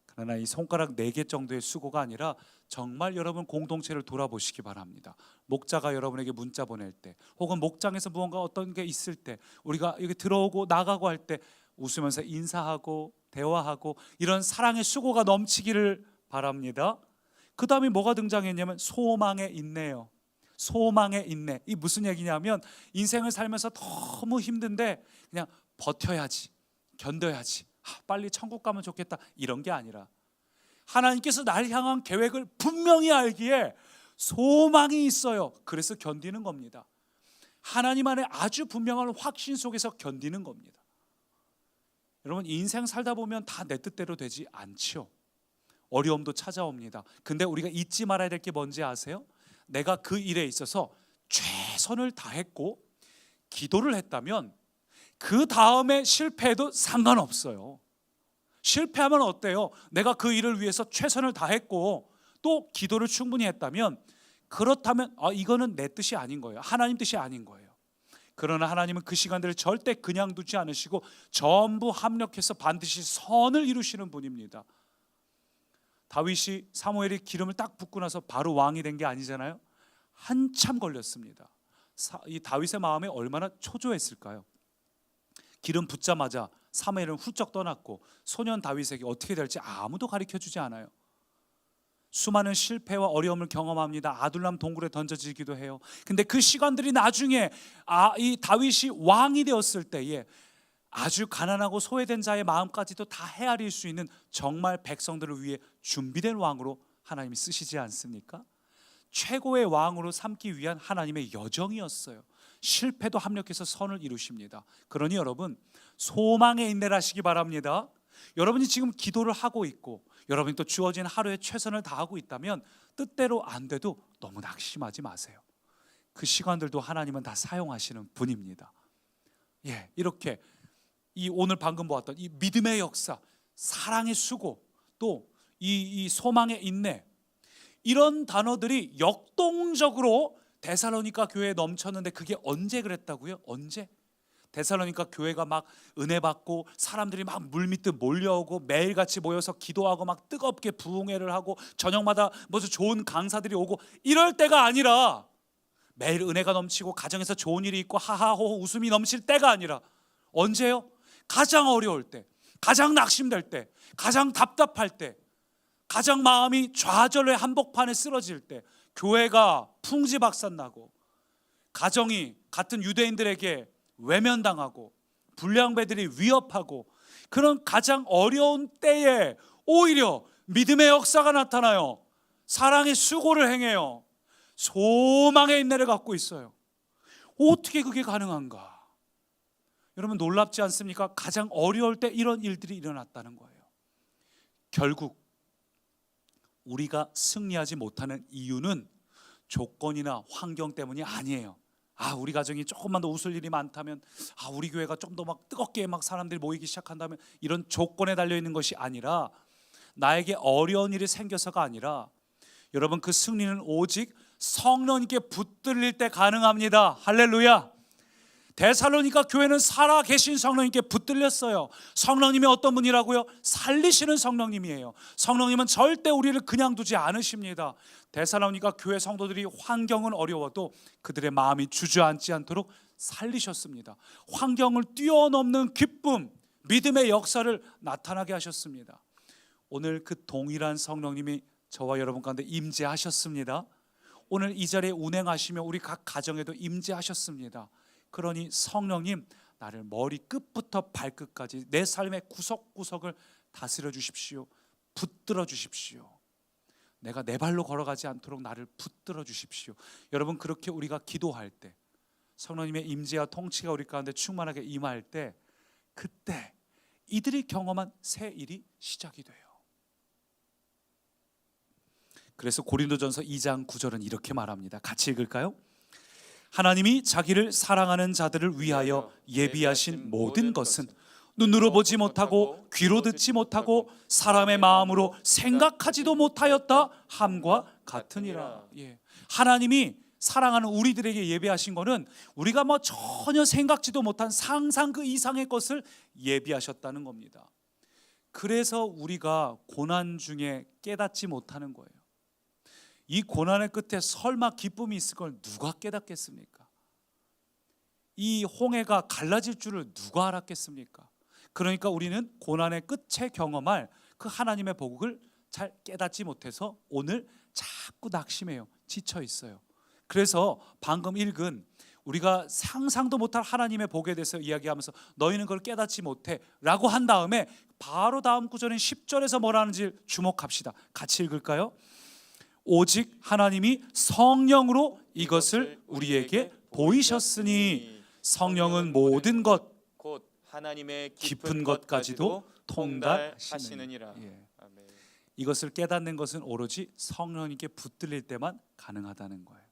그러나 이 손가락 4개 정도의 수고가 아니라 정말 여러분 공동체를 돌아보시기 바랍니다. 목자가 여러분에게 문자 보낼 때, 혹은 목장에서 무언가 어떤 게 있을 때, 우리가 여기 들어오고 나가고 할 때 웃으면서 인사하고 대화하고, 이런 사랑의 수고가 넘치기를 바랍니다. 그 다음에 뭐가 등장했냐면 소망의 인내예요. 소망의 인내. 이 무슨 얘기냐면, 인생을 살면서 너무 힘든데 그냥 버텨야지, 견뎌야지, 빨리 천국 가면 좋겠다, 이런 게 아니라 하나님께서 날 향한 계획을 분명히 알기에 소망이 있어요. 그래서 견디는 겁니다. 하나님 안에 아주 분명한 확신 속에서 견디는 겁니다. 여러분, 인생 살다 보면 다 내 뜻대로 되지 않죠. 어려움도 찾아옵니다. 근데 우리가 잊지 말아야 될 게 뭔지 아세요? 내가 그 일에 있어서 최선을 다했고 기도를 했다면 그 다음에 실패해도 상관없어요. 실패하면 어때요? 내가 그 일을 위해서 최선을 다했고 또 기도를 충분히 했다면, 그렇다면 이거는 내 뜻이 아닌 거예요. 하나님 뜻이 아닌 거예요. 그러나 하나님은 그 시간들을 절대 그냥 두지 않으시고 전부 합력해서 반드시 선을 이루시는 분입니다. 다윗이 사무엘이 기름을 딱 붓고 나서 바로 왕이 된 게 아니잖아요. 한참 걸렸습니다. 이 다윗의 마음에 얼마나 초조했을까요? 기름 붓자마자 사무엘은 훌쩍 떠났고 소년 다윗에게 어떻게 될지 아무도 가르쳐주지 않아요. 수많은 실패와 어려움을 경험합니다. 아둘람 동굴에 던져지기도 해요. 근데 그 시간들이 나중에 이 다윗이 왕이 되었을 때에 아주 가난하고 소외된 자의 마음까지도 다 헤아릴 수 있는 정말 백성들을 위해 준비된 왕으로 하나님이 쓰시지 않습니까? 최고의 왕으로 삼기 위한 하나님의 여정이었어요. 실패도 합력해서 선을 이루십니다. 그러니 여러분, 소망의 인내를 하시기 바랍니다. 여러분이 지금 기도를 하고 있고 여러분이 또 주어진 하루에 최선을 다하고 있다면 뜻대로 안 돼도 너무 낙심하지 마세요. 그 시간들도 하나님은 다 사용하시는 분입니다. 예, 이렇게 이 오늘 방금 보았던 이 믿음의 역사, 사랑의 수고, 또 이 소망의 인내, 이런 단어들이 역동적으로 데살로니가 교회에 넘쳤는데 그게 언제 그랬다고요? 언제? 데살로니가 교회가 막 은혜 받고 사람들이 막 물밀듯 몰려오고 매일같이 모여서 기도하고 막 뜨겁게 부흥회를 하고 저녁마다 무슨 좋은 강사들이 오고 이럴 때가 아니라, 매일 은혜가 넘치고 가정에서 좋은 일이 있고 하하호호 웃음이 넘칠 때가 아니라 언제요? 가장 어려울 때, 가장 낙심될 때, 가장 답답할 때, 가장 마음이 좌절의 한복판에 쓰러질 때, 교회가 풍지박산나고 가정이 같은 유대인들에게 외면당하고 불량배들이 위협하고 그런 가장 어려운 때에 오히려 믿음의 역사가 나타나요. 사랑의 수고를 행해요. 소망의 인내를 갖고 있어요. 어떻게 그게 가능한가? 여러분 놀랍지 않습니까? 가장 어려울 때 이런 일들이 일어났다는 거예요. 결국 우리가 승리하지 못하는 이유는 조건이나 환경 때문이 아니에요. 우리 가정이 조금만 더 웃을 일이 많다면, 우리 교회가 좀 더 막 뜨겁게 막 사람들이 모이기 시작한다면, 이런 조건에 달려 있는 것이 아니라, 나에게 어려운 일이 생겨서가 아니라, 여러분 그 승리는 오직 성령님께 붙들릴 때 가능합니다. 할렐루야. 데살로니가 교회는 살아계신 성령님께 붙들렸어요. 성령님이 어떤 분이라고요? 살리시는 성령님이에요. 성령님은 절대 우리를 그냥 두지 않으십니다. 데살로니가 교회 성도들이 환경은 어려워도 그들의 마음이 주저앉지 않도록 살리셨습니다. 환경을 뛰어넘는 기쁨, 믿음의 역사를 나타나게 하셨습니다. 오늘 그 동일한 성령님이 저와 여러분 가운데 임재하셨습니다. 오늘 이 자리에 운행하시며 우리 각 가정에도 임재하셨습니다. 그러니 성령님, 나를 머리 끝부터 발끝까지 내 삶의 구석구석을 다스려 주십시오. 붙들어 주십시오. 내가 내 발로 걸어가지 않도록 나를 붙들어 주십시오. 여러분 그렇게 우리가 기도할 때, 성령님의 임재와 통치가 우리 가운데 충만하게 임할 때, 그때 이들이 경험한 새 일이 시작이 돼요. 그래서 고린도전서 2장 9절은 이렇게 말합니다. 같이 읽을까요? 하나님이 자기를 사랑하는 자들을 위하여 예비하신 모든 것은 눈으로 보지 못하고 귀로 듣지 못하고 사람의 마음으로 생각하지도 못하였다 함과 같으니라. 하나님이 사랑하는 우리들에게 예비하신 것은 우리가 전혀 생각지도 못한 상상 그 이상의 것을 예비하셨다는 겁니다. 그래서 우리가 고난 중에 깨닫지 못하는 거예요. 이 고난의 끝에 설마 기쁨이 있을 걸 누가 깨닫겠습니까? 이 홍해가 갈라질 줄을 누가 알았겠습니까? 그러니까 우리는 고난의 끝에 경험할 그 하나님의 복을 잘 깨닫지 못해서 오늘 자꾸 낙심해요. 지쳐 있어요. 그래서 방금 읽은 우리가 상상도 못할 하나님의 복에 대해서 이야기하면서 너희는 그걸 깨닫지 못해 라고 한 다음에 바로 다음 구절인 10절에서 뭐라는지 주목합시다. 같이 읽을까요? 오직 하나님이 성령으로 이것을 우리에게 보이셨으니 성령은 모든 것 곧 하나님의 깊은 것까지도 통달하시느니라. 아멘. 이것을 깨닫는 것은 오로지 성령님께 붙들릴 때만 가능하다는 거예요.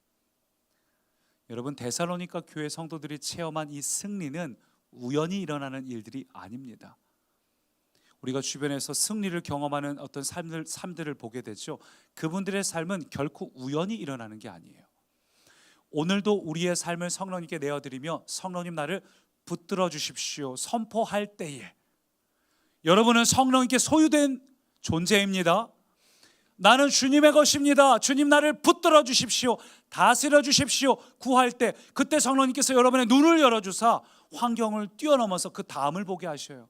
여러분 데살로니가 교회 성도들이 체험한 이 승리는 우연히 일어나는 일들이 아닙니다. 우리가 주변에서 승리를 경험하는 어떤 삶들을 보게 되죠. 그분들의 삶은 결코 우연히 일어나는 게 아니에요. 오늘도 우리의 삶을 성령님께 내어드리며 성령님 나를 붙들어 주십시오 선포할 때에 여러분은 성령님께 소유된 존재입니다. 나는 주님의 것입니다. 주님 나를 붙들어 주십시오. 다스려 주십시오. 구할 때 그때 성령님께서 여러분의 눈을 열어주사 환경을 뛰어넘어서 그 다음을 보게 하셔요.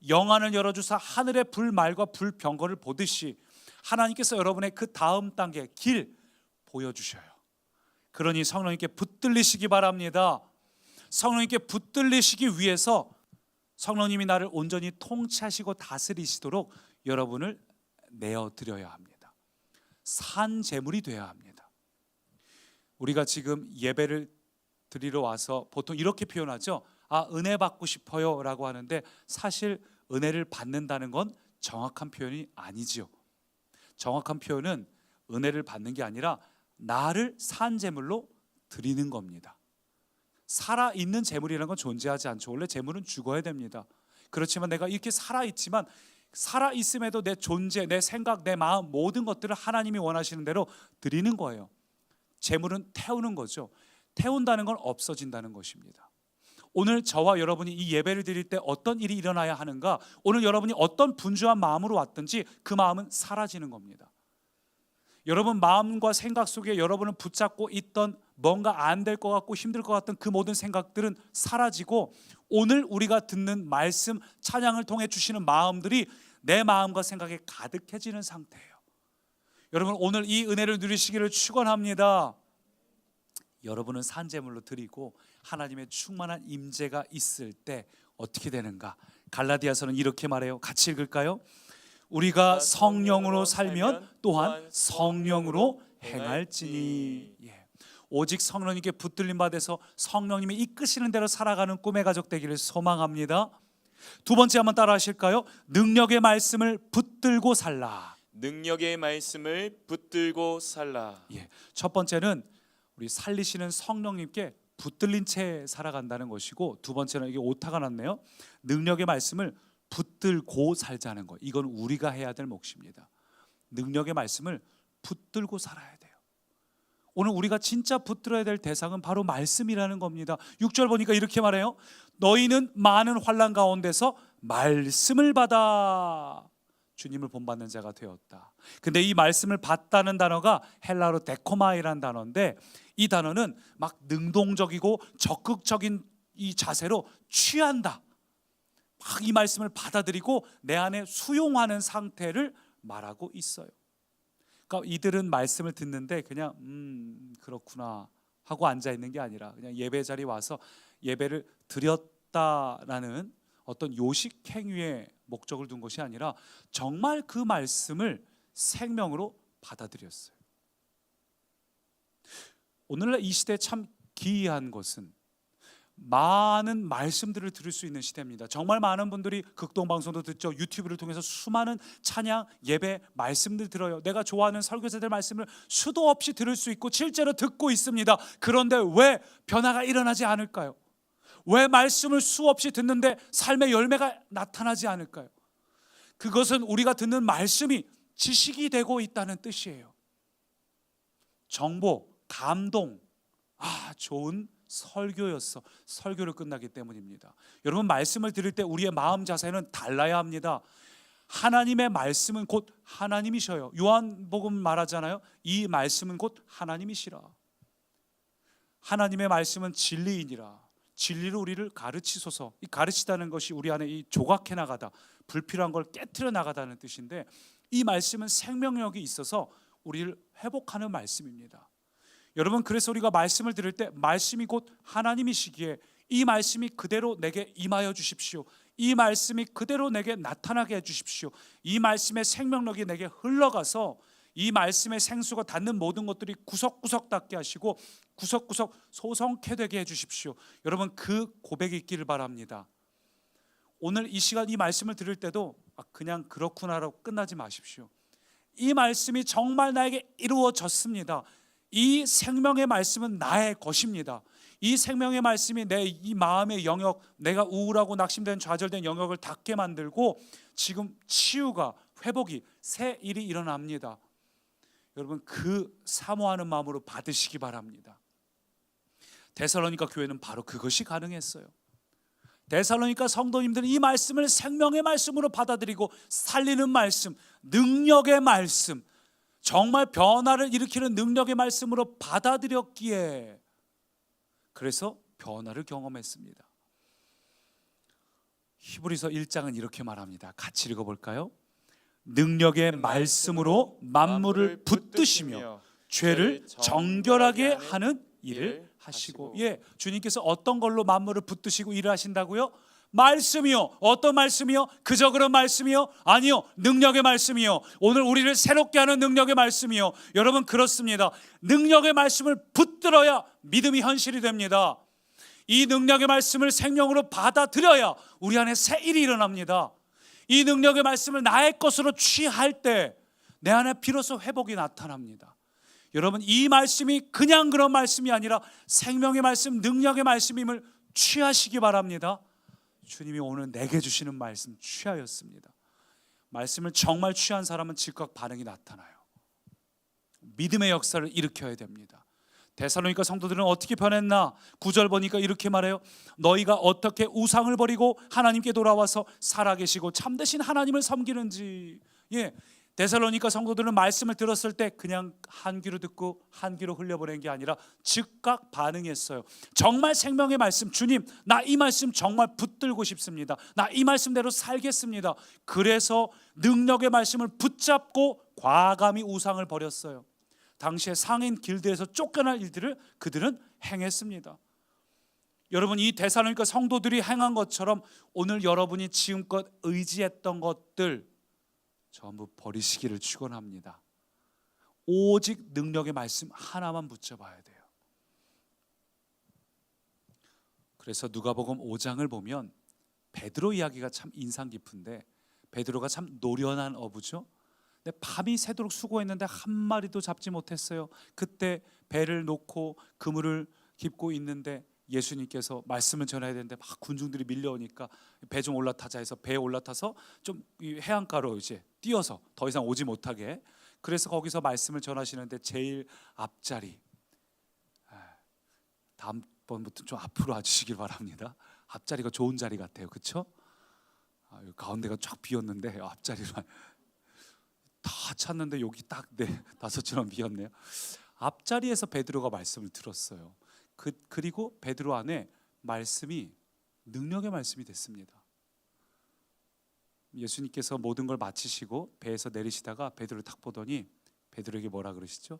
영안을 열어주사 하늘의 불말과 불병거를 보듯이 하나님께서 여러분의 그 다음 단계 길 보여주셔요. 그러니 성령님께 붙들리시기 바랍니다. 성령님께 붙들리시기 위해서 성령님이 나를 온전히 통치하시고 다스리시도록 여러분을 내어드려야 합니다. 산 제물이 되어야 합니다. 우리가 지금 예배를 드리러 와서 보통 이렇게 표현하죠. 은혜 받고 싶어요 라고 하는데 사실 은혜를 받는다는 건 정확한 표현이 아니지요. 정확한 표현은 은혜를 받는 게 아니라 나를 산 제물로 드리는 겁니다. 살아있는 재물이라는 건 존재하지 않죠. 원래 재물은 죽어야 됩니다. 그렇지만 내가 이렇게 살아있지만 살아있음에도 내 존재, 내 생각, 내 마음 모든 것들을 하나님이 원하시는 대로 드리는 거예요. 재물은 태우는 거죠. 태운다는 건 없어진다는 것입니다. 오늘 저와 여러분이 이 예배를 드릴 때 어떤 일이 일어나야 하는가? 오늘 여러분이 어떤 분주한 마음으로 왔든지 그 마음은 사라지는 겁니다. 여러분 마음과 생각 속에 여러분을 붙잡고 있던 뭔가 안 될 것 같고 힘들 것 같던 그 모든 생각들은 사라지고 오늘 우리가 듣는 말씀, 찬양을 통해 주시는 마음들이 내 마음과 생각에 가득해지는 상태예요. 여러분 오늘 이 은혜를 누리시기를 축원합니다. 여러분은 산제물로 드리고 하나님의 충만한 임재가 있을 때 어떻게 되는가? 갈라디아서는 이렇게 말해요. 같이 읽을까요? 우리가 성령으로 살면 또한 성령으로 행할지니. 오직 성령님께 붙들림 받아서 성령님이 이끄시는 대로 살아가는 꿈의 가족 되기를 소망합니다. 두 번째 한번 따라 하실까요? 능력의 말씀을 붙들고 살라. 능력의 말씀을 붙들고 살라. 첫 번째는 우리 살리시는 성령님께 붙들린 채 살아간다는 것이고, 두 번째는 이게 오타가 났네요. 능력의 말씀을 붙들고 살자는 거. 이건 우리가 해야 될 몫입니다. 능력의 말씀을 붙들고 살아야 돼요. 오늘 우리가 진짜 붙들어야 될 대상은 바로 말씀이라는 겁니다. 6절 보니까 이렇게 말해요. 너희는 많은 환난 가운데서 말씀을 받아 주님을 본받는 자가 되었다. 근데 이 말씀을 받다는 단어가 헬라어로 데코마이라는 단어인데, 이 단어는 막 능동적이고 적극적인 이 자세로 취한다, 막 이 말씀을 받아들이고 내 안에 수용하는 상태를 말하고 있어요. 그러니까 이들은 말씀을 듣는데 그냥 그렇구나 하고 앉아 있는 게 아니라 그냥 예배 자리에 와서 예배를 드렸다라는 어떤 요식 행위에 목적을 둔 것이 아니라 정말 그 말씀을 생명으로 받아들였어요. 오늘날 이 시대에 참 기이한 것은 많은 말씀들을 들을 수 있는 시대입니다. 정말 많은 분들이 극동방송도 듣죠. 유튜브를 통해서 수많은 찬양, 예배, 말씀들 들어요. 내가 좋아하는 설교자들 말씀을 수도 없이 들을 수 있고 실제로 듣고 있습니다. 그런데 왜 변화가 일어나지 않을까요? 왜 말씀을 수없이 듣는데 삶의 열매가 나타나지 않을까요? 그것은 우리가 듣는 말씀이 지식이 되고 있다는 뜻이에요. 정보, 감동, 좋은 설교였어. 설교를 끝나기 때문입니다. 여러분 말씀을 들을 때 우리의 마음 자세는 달라야 합니다. 하나님의 말씀은 곧 하나님이셔요. 요한복음 말하잖아요. 이 말씀은 곧 하나님이시라. 하나님의 말씀은 진리이니라. 진리로 우리를 가르치소서. 이 가르치다는 것이 우리 안에 이 조각해 나가다, 불필요한 걸 깨트려 나가다는 뜻인데, 이 말씀은 생명력이 있어서 우리를 회복하는 말씀입니다. 여러분 그래서 우리가 말씀을 들을 때 말씀이 곧 하나님이시기에 이 말씀이 그대로 내게 임하여 주십시오. 이 말씀이 그대로 내게 나타나게 해 주십시오. 이 말씀의 생명력이 내게 흘러가서 이 말씀의 생수가 닿는 모든 것들이 구석구석 닿게 하시고 구석구석 소성케 되게 해 주십시오. 여러분 그 고백이 있기를 바랍니다. 오늘 이 시간 이 말씀을 들을 때도 그냥 그렇구나라고 끝나지 마십시오. 이 말씀이 정말 나에게 이루어졌습니다. 이 생명의 말씀은 나의 것입니다. 이 생명의 말씀이 내 이 마음의 영역, 내가 우울하고 낙심된 좌절된 영역을 닿게 만들고 지금 치유가, 회복이, 새 일이 일어납니다. 여러분 그 사모하는 마음으로 받으시기 바랍니다. 데살로니가 교회는 바로 그것이 가능했어요. 데살로니가 성도님들은 이 말씀을 생명의 말씀으로 받아들이고 살리는 말씀, 능력의 말씀, 정말 변화를 일으키는 능력의 말씀으로 받아들였기에 그래서 변화를 경험했습니다. 히브리서 1장은 이렇게 말합니다. 같이 읽어볼까요? 능력의 말씀으로 만물을 붙드시며 죄를 정결하게 하는 일을 하시고. 주님께서 어떤 걸로 만물을 붙드시고 일을 하신다고요? 말씀이요. 어떤 말씀이요? 그저 그런 말씀이요? 아니요. 능력의 말씀이요. 오늘 우리를 새롭게 하는 능력의 말씀이요. 여러분 그렇습니다. 능력의 말씀을 붙들어야 믿음이 현실이 됩니다. 이 능력의 말씀을 생명으로 받아들여야 우리 안에 새 일이 일어납니다. 이 능력의 말씀을 나의 것으로 취할 때 내 안에 비로소 회복이 나타납니다. 여러분, 이 말씀이 그냥 그런 말씀이 아니라 생명의 말씀, 능력의 말씀임을 취하시기 바랍니다. 주님이 오늘 내게 주시는 말씀 취하였습니다. 말씀을 정말 취한 사람은 즉각 반응이 나타나요. 믿음의 역사를 일으켜야 됩니다. 데살로니가 성도들은 어떻게 변했나? 9절 보니까 이렇게 말해요. 너희가 어떻게 우상을 버리고 하나님께 돌아와서 살아계시고 참되신 하나님을 섬기는지. 데살로니가 성도들은 말씀을 들었을 때 그냥 한 귀로 듣고 한 귀로 흘려보낸 게 아니라 즉각 반응했어요. 정말 생명의 말씀, 주님, 나 이 말씀 정말 붙들고 싶습니다. 나 이 말씀대로 살겠습니다. 그래서 능력의 말씀을 붙잡고 과감히 우상을 버렸어요. 당시에 상인 길드에서 쫓겨날 일들을 그들은 행했습니다. 여러분, 이 데살로니가 성도들이 행한 것처럼 오늘 여러분이 지금껏 의지했던 것들 전부 버리시기를 축원합니다. 오직 능력의 말씀 하나만 붙잡아야 돼요. 그래서 누가복음 5장을 보면 베드로 이야기가 참 인상 깊은데, 베드로가 참 노련한 어부죠. 근데 밤이 새도록 수고했는데 한 마리도 잡지 못했어요. 그때 배를 놓고 그물을 깁고 있는데 예수님께서 말씀을 전해야 되는데 막 군중들이 밀려오니까 배 좀 올라타자 해서 배에 올라타서 좀 해안가로 이제 뛰어서 더 이상 오지 못하게, 그래서 거기서 말씀을 전하시는데 제일 앞자리, 다음번부터 좀 앞으로 와주시길 바랍니다. 앞자리가 좋은 자리 같아요, 그렇죠? 가운데가 쫙 비었는데 앞자리만 다 찾는데 여기 딱 나서처럼 비었네요. 앞자리에서 베드로가 말씀을 들었어요. 그리고 베드로 안에 말씀이 능력의 말씀이 됐습니다. 예수님께서 모든 걸 마치시고 배에서 내리시다가 베드로를 딱 보더니 베드로에게 뭐라 그러시죠?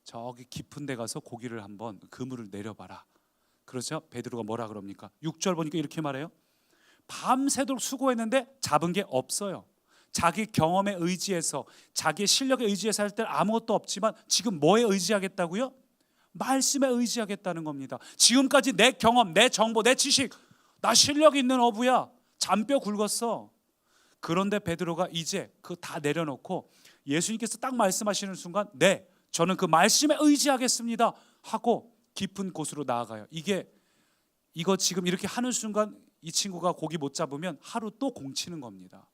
저기 깊은 데 가서 고기를 한번 그물을 내려봐라. 그러죠? 베드로가 뭐라 그럽니까? 6절 보니까 이렇게 말해요. 밤새도록 수고했는데 잡은 게 없어요. 자기 경험에 의지해서, 자기 실력에 의지해서 할 때 아무것도 없지만 지금 뭐에 의지하겠다고요? 말씀에 의지하겠다는 겁니다. 지금까지 내 경험, 내 정보, 내 지식, 나 실력 있는 어부야, 잔뼈 굵었어. 그런데 베드로가 이제 그거 다 내려놓고 예수님께서 딱 말씀하시는 순간, 네, 저는 그 말씀에 의지하겠습니다 하고 깊은 곳으로 나아가요. 이거 지금 이렇게 하는 순간 이 친구가 고기 못 잡으면 하루 또 공치는 겁니다.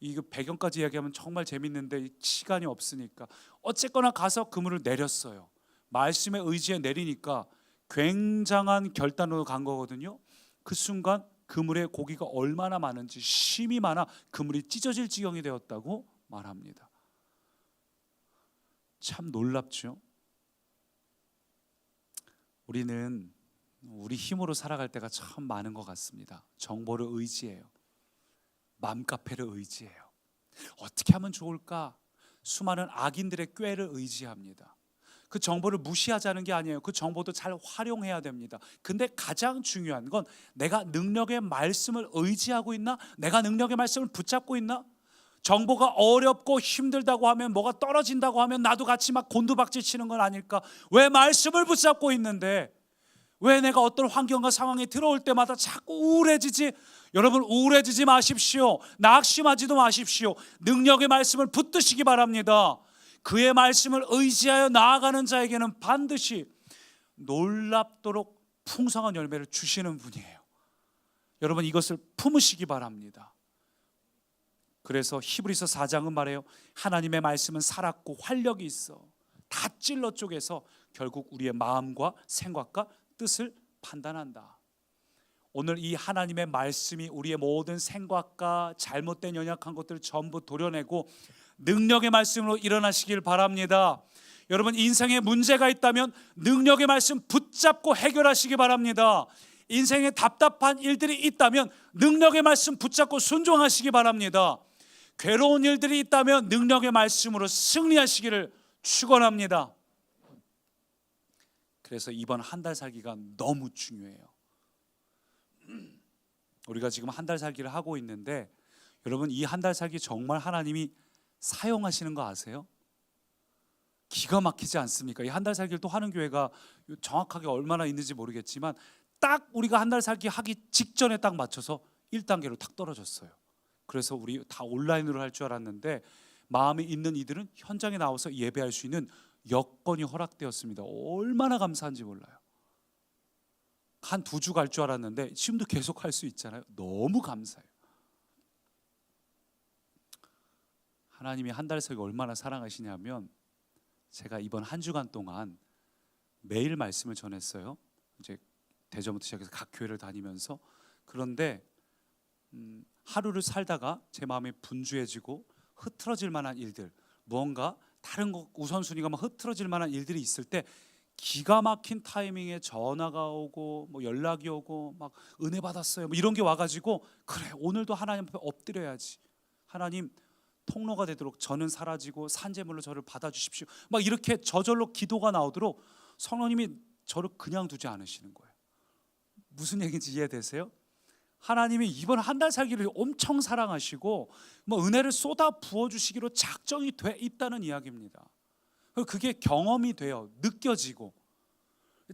이 배경까지 이야기하면 정말 재밌는데 시간이 없으니까 어쨌거나 가서 그물을 내렸어요. 말씀의 의지에 내리니까 굉장한 결단으로 간 거거든요. 그 순간 그물에 고기가 얼마나 많은지, 심이 많아 그물이 찢어질 지경이 되었다고 말합니다. 참 놀랍죠. 우리는 우리 힘으로 살아갈 때가 참 많은 것 같습니다. 정보를 의지해요. 맘카페를 의지해요. 어떻게 하면 좋을까? 수많은 악인들의 꾀를 의지합니다. 그 정보를 무시하자는 게 아니에요. 그 정보도 잘 활용해야 됩니다. 근데 가장 중요한 건 내가 능력의 말씀을 의지하고 있나? 내가 능력의 말씀을 붙잡고 있나? 정보가 어렵고 힘들다고 하면, 뭐가 떨어진다고 하면 나도 같이 막 곤두박질 치는 건 아닐까? 왜 말씀을 붙잡고 있는데 왜 내가 어떤 환경과 상황에 들어올 때마다 자꾸 우울해지지? 여러분, 우울해지지 마십시오. 낙심하지도 마십시오. 능력의 말씀을 붙드시기 바랍니다. 그의 말씀을 의지하여 나아가는 자에게는 반드시 놀랍도록 풍성한 열매를 주시는 분이에요. 여러분, 이것을 품으시기 바랍니다. 그래서 히브리서 4장은 말해요. 하나님의 말씀은 살았고 활력이 있어 다 찔러 쪼개서 결국 우리의 마음과 생각과 뜻을 판단한다. 오늘 이 하나님의 말씀이 우리의 모든 생각과 잘못된 연약한 것들을 전부 도려내고 능력의 말씀으로 일어나시길 바랍니다. 여러분, 인생에 문제가 있다면 능력의 말씀 붙잡고 해결하시기 바랍니다. 인생에 답답한 일들이 있다면 능력의 말씀 붙잡고 순종하시기 바랍니다. 괴로운 일들이 있다면 능력의 말씀으로 승리하시기를 축원합니다. 그래서 이번 한 달 살기가 너무 중요해요. 우리가 지금 한 달 살기를 하고 있는데, 여러분, 이 한 달 살기 정말 하나님이 사용하시는 거 아세요? 기가 막히지 않습니까? 이 한 달 살기를 또 하는 교회가 정확하게 얼마나 있는지 모르겠지만 딱 우리가 한 달 살기 하기 직전에 딱 맞춰서 1단계로 탁 떨어졌어요. 그래서 우리 다 온라인으로 할 줄 알았는데 마음이 있는 이들은 현장에 나와서 예배할 수 있는 여건이 허락되었습니다. 얼마나 감사한지 몰라요. 한 2주 갈 줄 알았는데 지금도 계속 할 수 있잖아요. 너무 감사해요. 하나님이 한 달 설교 얼마나 사랑하시냐면, 제가 이번 한 주간 동안 매일 말씀을 전했어요. 이제 대전부터 시작해서 각 교회를 다니면서. 그런데 하루를 살다가 제 마음이 분주해지고 흐트러질 만한 일들, 무언가 다른 거 우선순위가 막 흐트러질 만한 일들이 있을 때 기가 막힌 타이밍에 전화가 오고 뭐 연락이 오고 막 은혜 받았어요 뭐 이런 게 와가지고, 그래 오늘도 하나님 앞에 엎드려야지, 하나님 통로가 되도록 저는 사라지고 산재물로 저를 받아주십시오, 막 이렇게 저절로 기도가 나오도록 성령님이 저를 그냥 두지 않으시는 거예요. 무슨 얘기인지 이해되세요? 하나님이 이번 한 달 살기를 엄청 사랑하시고 뭐 은혜를 쏟아 부어주시기로 작정이 돼 있다는 이야기입니다. 그게 경험이 돼요. 느껴지고.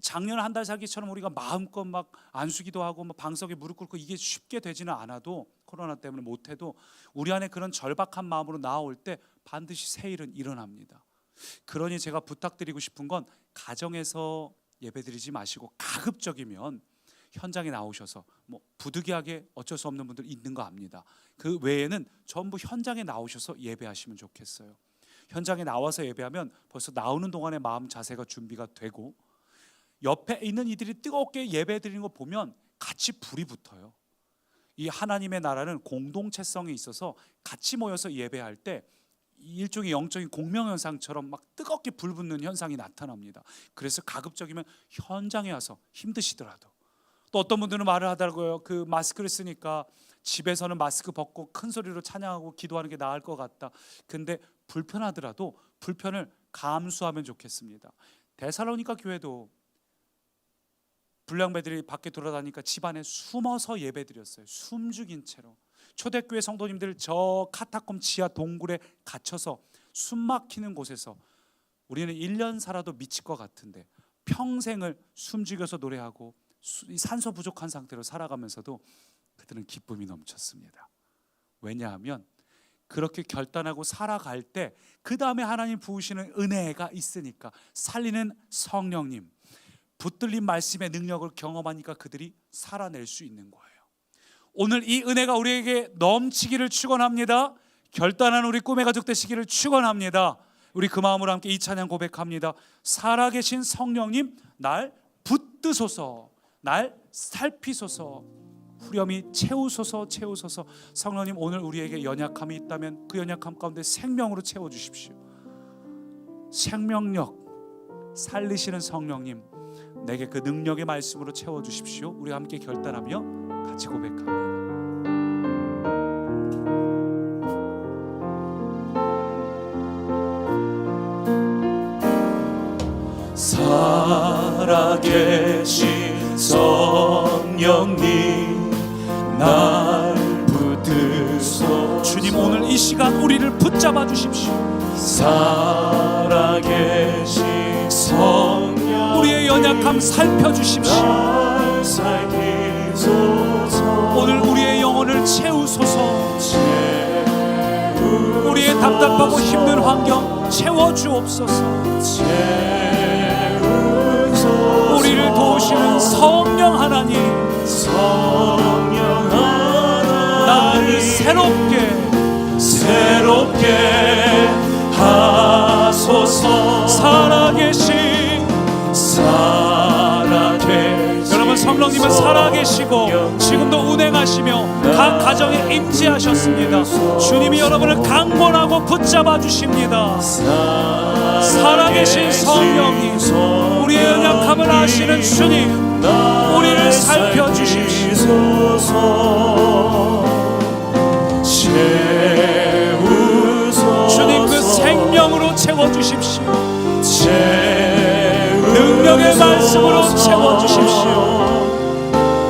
작년 한 달 살기처럼 우리가 마음껏 막 안수기도 하고 막 방석에 무릎 꿇고 이게 쉽게 되지는 않아도, 코로나 때문에 못해도 우리 안에 그런 절박한 마음으로 나올 때 반드시 새 일은 일어납니다. 그러니 제가 부탁드리고 싶은 건, 가정에서 예배드리지 마시고 가급적이면 현장에 나오셔서, 뭐 부득이하게 어쩔 수 없는 분들 있는 거 압니다. 그 외에는 전부 현장에 나오셔서 예배하시면 좋겠어요. 현장에 나와서 예배하면 벌써 나오는 동안에 마음 자세가 준비가 되고, 옆에 있는 이들이 뜨겁게 예배드리는 거 보면 같이 불이 붙어요. 이 하나님의 나라는 공동체성이 있어서 같이 모여서 예배할 때 일종의 영적인 공명현상처럼 막 뜨겁게 불 붙는 현상이 나타납니다. 그래서 가급적이면 현장에 와서 힘드시더라도, 또 어떤 분들은 말을 하더라고요. 그 마스크를 쓰니까 집에서는 마스크 벗고 큰 소리로 찬양하고 기도하는 게 나을 것 같다. 근데 불편하더라도 불편을 감수하면 좋겠습니다. 데살로니가 교회도 불량배들이 밖에 돌아다니니까 집안에 숨어서 예배드렸어요. 숨죽인 채로. 초대교회 성도님들 저 카타콤 지하 동굴에 갇혀서 숨 막히는 곳에서 우리는 1년 살아도 미칠 것 같은데 평생을 숨죽여서 노래하고 산소 부족한 상태로 살아가면서도 그들은 기쁨이 넘쳤습니다. 왜냐하면 그렇게 결단하고 살아갈 때 그 다음에 하나님 부으시는 은혜가 있으니까, 살리는 성령님, 붙들린 말씀의 능력을 경험하니까 그들이 살아낼 수 있는 거예요. 오늘 이 은혜가 우리에게 넘치기를 축원합니다. 결단한 우리 꿈의 가족 되시기를 축원합니다. 우리 그 마음으로 함께 이 찬양 고백합니다. 살아계신 성령님, 날 붙드소서, 날 살피소서, 후렴이 채우소서, 채우소서. 성령님, 오늘 우리에게 연약함이 있다면 그 연약함 가운데 생명으로 채워주십시오. 생명력, 살리시는 성령님, 내게 그 능력의 말씀으로 채워주십시오. 우리 함께 결단하며 같이 고백합니다. 살아계신 성령님, 날 붙드소. 주님, 오늘 이 시간 우리를 붙잡아 주십시오. 살아계신 성령, 우리의 연약함 살펴주십시오. 오늘 우리의 영혼을 채우소서. 우리의 답답하고 힘든 환경 채워주옵소서. 우리를 도우시는 성령 하나님, 나를 새롭게 하소서. 여러분, 성령님은 살아계시고 지금도 운행하시며 각 가정에 임재하셨습니다. 주님이 여러분을 강권하고 붙잡아 주십니다. 살아계신 성령님, 우리의 연약함을 아시는 주님, 우리를 살펴주십시오. 주님, 그 생명으로 채워주십시오. 능력의 말씀으로 채워주십시오.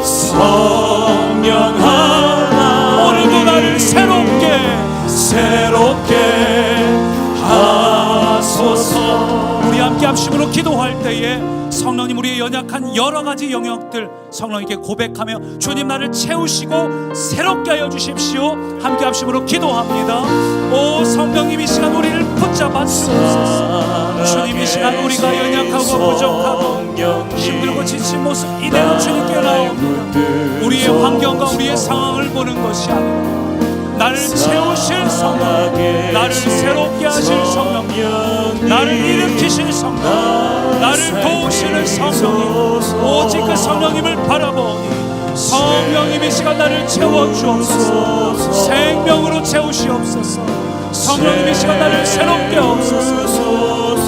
성령 하나, 오늘도 나를 새롭게 하소서. 우리 함께 합심으로 기도할 때에 성령님, 우리의 연약한 여러 가지 영역들 성령님께 고백하며 주님 나를 채우시고 새롭게 하여 주십시오. 함께 합심으로 기도합니다. 오 성령님, 이 시간 우리를 붙잡아 주옵소서. 주님, 이 시간 우리가 연약하고 부족하고 힘들고 지친 모습 이대로 주님께 나옵니다. 우리의 환경과 우리의 상황을 보는 것이 아니라 나를 채우실 성령, 나를 새롭게 하실 성령, 나를 일으키실 성령, 나를 도우시는 성령님, 오직 그 성령님을 바라보니 성령님 이 시간 나를 채워주옵소서. 생명으로 채우시옵소서. 성령님 이 시간 나를 새롭게 하옵소서.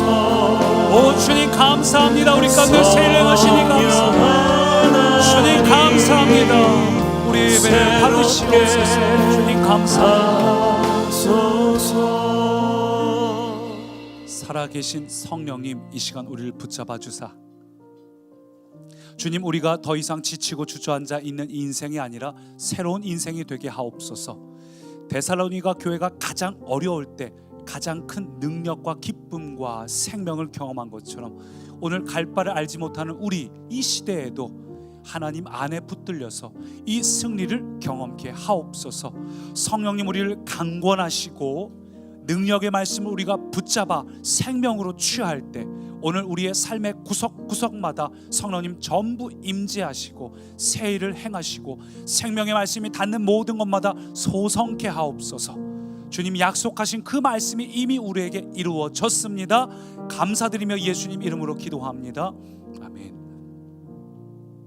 오 주님 감사합니다. 우리 가운데 세일행하시니 감사합니다. 주님 감사합니다. 우리 예배를 받으시옵소서. 주님 감사합니다. 살아계신 성령님, 이 시간 우리를 붙잡아 주사 주님, 우리가 더 이상 지치고 주저앉아 있는 인생이 아니라 새로운 인생이 되게 하옵소서. 데살로니가 교회가 가장 어려울 때 가장 큰 능력과 기쁨과 생명을 경험한 것처럼 오늘 갈 바를 알지 못하는 우리 이 시대에도 하나님 안에 붙들려서 이 승리를 경험케 하옵소서. 성령님, 우리를 강권하시고 능력의 말씀을 우리가 붙잡아 생명으로 취할 때 오늘 우리의 삶의 구석구석마다 성령님 전부 임재하시고 새 일을 행하시고 생명의 말씀이 닿는 모든 것마다 소성케 하옵소서. 주님 약속하신 그 말씀이 이미 우리에게 이루어졌습니다. 감사드리며 예수님 이름으로 기도합니다.